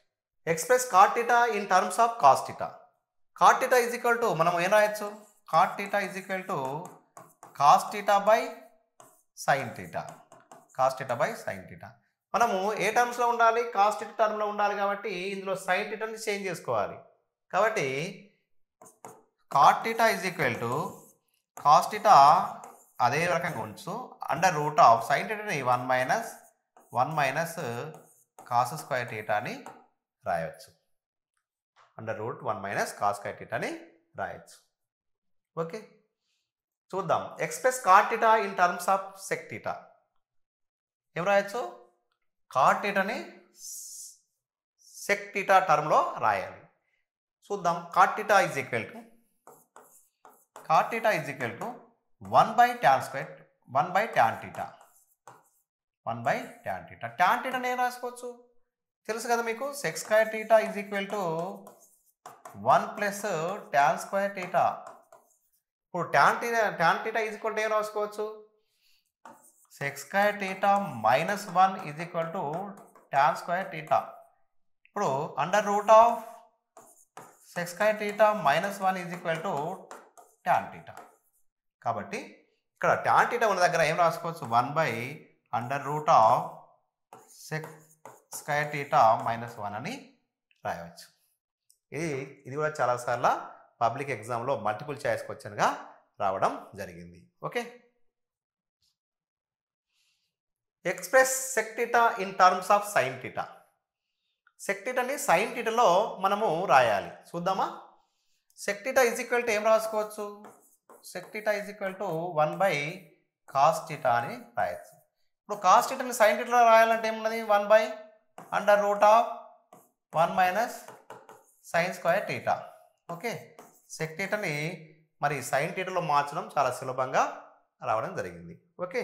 Express cot theta in terms of cos theta. Cot theta is equal to మనం ఏం రాయొచ్చు, cot theta is equal to cos theta by sine theta. మనము ఏ టర్మ్స్లో ఉండాలి, కాస్ టీటా టర్మ్లో ఉండాలి కాబట్టి ఇందులో సైన్ టీటాని చేంజ్ చేసుకోవాలి. కాబట్టి cot theta is equal to cos theta అదే రకంగా ఉంచు, అండర్ రూట్ ఆఫ్ సైన్ టీటాని 1 మైనస్ కాస్ స్క్వేర్ టీటా అని రాయవచ్చు. Under root 1 minus cos square theta అని రాయవచ్చు. ఓకే చూద్దాం. Express cot theta in terms of sec theta. ఏం రాయొచ్చు, కాట్ టీటాని సెక్ టీటా టర్మ్లో రాయాలి. చూద్దాం. Cot theta is equal to 1/tan theta. Tan టీటాని ఏం రాసుకోవచ్చు తెలుసు కదా మీకు, sec square theta is equal to 1 plus tan square theta. ఇప్పుడు tan theta is equal to ఏం రాసుకోవచ్చు, sec square theta -1 is equal to tan square theta. ఇప్పుడు under root of sec square theta -1 is equal to tan theta. కాబట్టి ఇక్కడ tan theta ఉన్న దగ్గర ఏం రాసుకోవచ్చు, 1/√of సెక్ స్క్వేర్ టీటా -1 అని రాయవచ్చు. ఇది కూడా చాలాసార్లు పబ్లిక్ ఎగ్జామ్లో మల్టిపుల్ చాయిస్ క్వశ్చన్గా రావడం జరిగింది. Okay express sec theta in terms of sine theta. Sec థీటాని సైన్ థీటాలో మనము రాయాలి. చూద్దామా? Sec theta is equal to ఏం రాసుకోవచ్చు? Sec theta is equal to 1/cos theta అని రాయొచ్చు. ఇప్పుడు కాస్ థీటాని సైన్ థీటాలో రాయాలంటే ఏమున్నది? 1/√1 - sin square theta. Okay, sec థీటాని మరి సైన్ థీటాలో మార్చడం చాలా సులభంగా రావడం జరిగింది. Okay,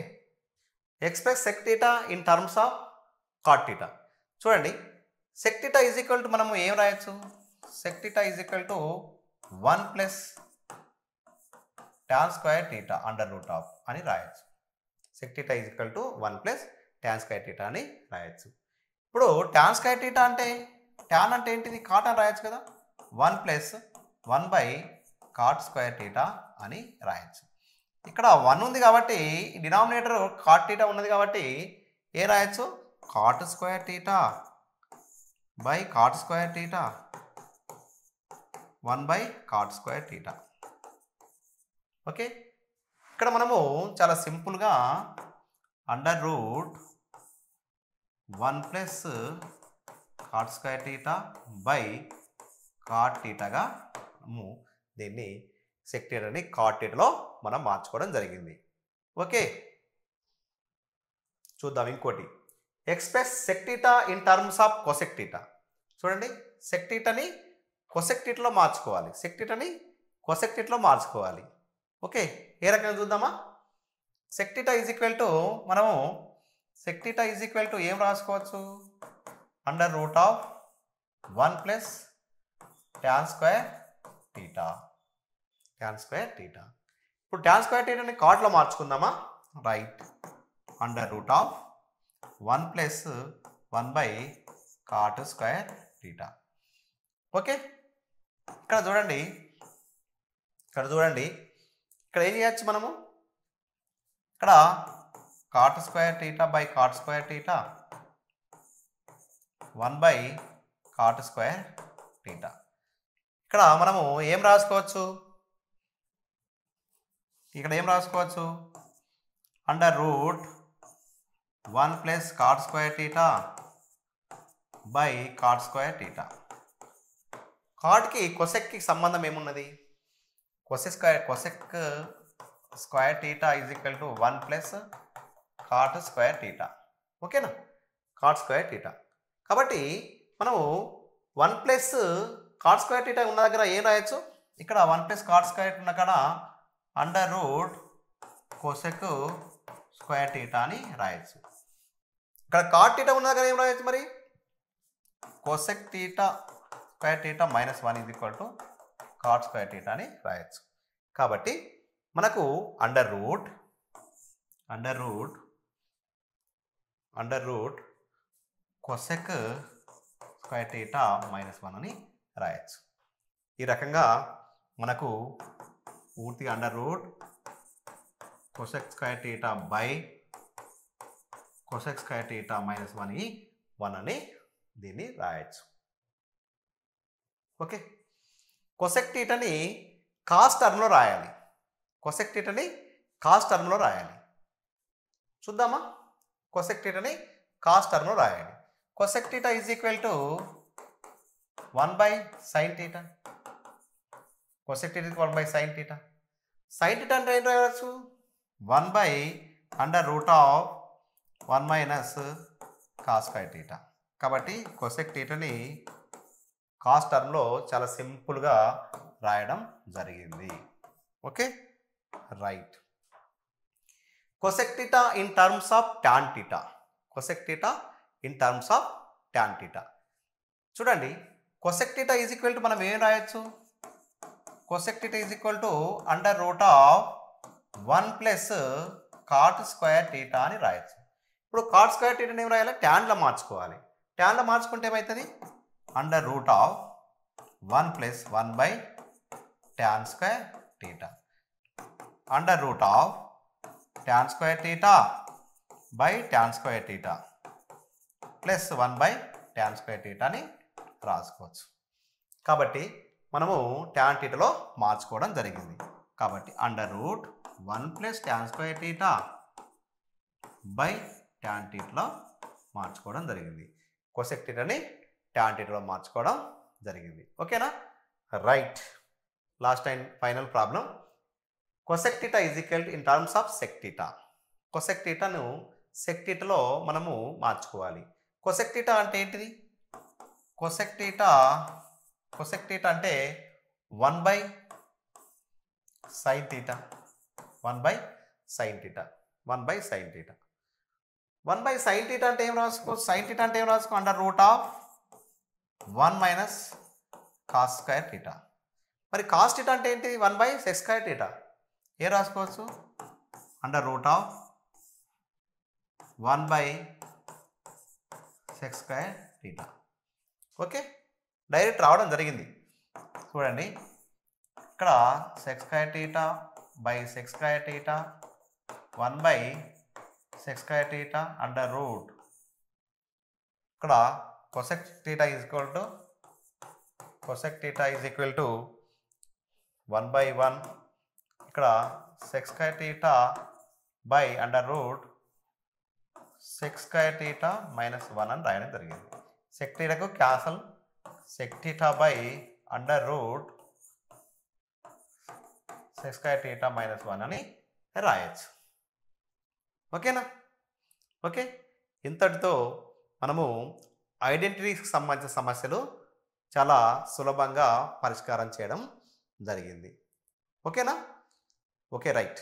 express sec theta in terms of cot theta. చూడండి, sec theta is equal to మనము ఏం రాయొచ్చు? Sec theta is equal to 1 + tan square theta √, అని రాయొచ్చు. Sec theta is equal to 1 + tan square theta అని రాయొచ్చు. ఇప్పుడు tan స్క్వేర్ థీటా అంటే, tan అంటే ఏంటిది? కాట్ అని రాయొచ్చు కదా. 1 + 1/cot స్క్వేర్ థీటా అని రాయొచ్చు. ఇక్కడ 1 ఉంది కాబట్టి డినామినేటర్ కాట్ థీటా ఉన్నది కాబట్టి ఏ రాయొచ్చు? cot square theta /cot square theta 1/cot square theta. Okay, ఇక్కడ మనము చాలా సింపుల్గా √1 + cot స్క్వేర్ థీటా /cot థీటాగా మనము దీన్ని సెక్ థీటాని కాట్ థీటాలో మనం మార్చుకోవడం జరిగింది. ఓకే, చూద్దాం ఇంకోటి. Express sec theta in terms of cosec theta. చూడండి, సెక్ థీటాని కొసెక్ థీటాలో మార్చుకోవాలి. సెక్ థీటాని కొసెక్ థీటాలో మార్చుకోవాలి. ఓకే, ఏ రకంగా చూద్దామా? Sec theta is equal to మనము sec theta is equal to ఏం రాసుకోవచ్చు? √1 + tan square theta. tan square theta. ఇప్పుడు tan స్క్వేర్ థీటాని కాట్లో మార్చుకుందామా? Right, √1 + 1/cot square theta. Okay, ఇక్కడ చూడండి, ఇక్కడ ఏం చేయొచ్చు మనము? ఇక్కడ cot square theta /cot square theta 1/cot square theta. ఇక్కడ మనము ఏం రాసుకోవచ్చు? ఇక్కడ ఏం రాసుకోవచ్చు? √1 + cot square theta /cot square theta. కాట్కి కొసెక్కి సంబంధం ఏమున్నది? Cosec square theta is equal to 1 + cot square theta. ఓకేనా? cot square theta. కాబట్టి మనము 1 + cot స్క్వేర్ థీటా ఉన్న దగ్గర ఏం రాయొచ్చు? ఇక్కడ 1 + cot స్క్వేర్ ఉన్న కాడ √cosec స్క్వేర్ థీటా అని రాయొచ్చు. ఇక్కడ cot థీటా ఉన్న దగ్గర ఏం రాయొచ్చు మరి? cosec theta square theta -1 is equal to cot square theta అని రాయొచ్చు. కాబట్టి మనకు √cosec స్క్వేర్ థీటా -1 అని రాయొచ్చు. ఈ రకంగా మనకు పూర్తిగా √cosec square theta cosec square theta -1 అని దీన్ని రాయొచ్చు. ఓకే, కొసెక్ థీటాని కాస్ టర్మ్లో రాయాలి. కొసెక్ థీటాని కాస్ టర్మ్లో రాయాలి. చూద్దామా? కొసెక్ థీటాని కాస్ టర్మ్లో రాయాలి. Cosec theta is equal to 1/sin theta. Cosec theta 1/sin theta. sin theta అంటే ఏం రాయవచ్చు? 1/√1 - cos స్క్వేర్ థీటా. కాబట్టి కొసెక్ థీటాని కాస్ టర్మ్లో చాలా సింపుల్గా రాయడం జరిగింది. Okay, right. Cosec theta in terms of tan theta. Cosec theta in terms of tan theta. చూడండి, cosec theta is equal to మనం ఏం రాయొచ్చు? Cosec theta is equal to √1 + cot square theta అని రాయొచ్చు. ఇప్పుడు cot స్క్వేర్ థీటాని ఏం రాయాలి? ట్యాన్లో మార్చుకోవాలి. ట్యాన్లో మార్చుకుంటే ఏమవుతుంది? √1 + 1/tan square theta √tan square theta /tan square theta plus 1/tan square theta అని రాసుకోవచ్చు. కాబట్టి మనము tan థీటాలో మార్చుకోవడం జరిగింది. కాబట్టి √1 + tan స్క్వేర్ థీటా /tan థీటాలో మార్చుకోవడం జరిగింది. కొసెక్ థీటాని టాన్ థీటాలో మార్చుకోవడం జరిగింది. ఓకేనా? Right. Last and final problem. Cosec theta is equal in terms of sec theta. Cosec థీటాను సెక్ థీటాలో మనము మార్చుకోవాలి. కొసెక్ థీటా అంటే ఏంటిది? కొసెక్ థీటా అంటే 1/sin theta. 1/sin theta. 1/sin theta. 1/sin theta అంటే ఏం రాసుకో? sin థీటా అంటే ఏం రాసుకో? Under root of 1 - cos square theta. మరి cos థీటా అంటే ఏంటి? 1/sec square theta. ఏ రాసుకోవచ్చు? Under root of 1/sec square theta. Okay, direct రావడం జరిగింది. చూడండి, ఇక్కడ sec square theta by sec square theta 1/sec square theta under root. ఇక్కడ cosec theta is equal to 1/1. ఇక్కడ sec square theta by under root sec square theta -1 అని రాయడం జరిగింది. sec థీటాకు cancel, sec theta by under root sec square theta -1 అని రాయొచ్చు. ఓకేనా? Okay, ఇంతటితో మనము ఐడెంటిటీస్కి సంబంధించిన సమస్యలు చాలా సులభంగా పరిష్కారం చేయడం జరిగింది. ఓకేనా? Okay, right.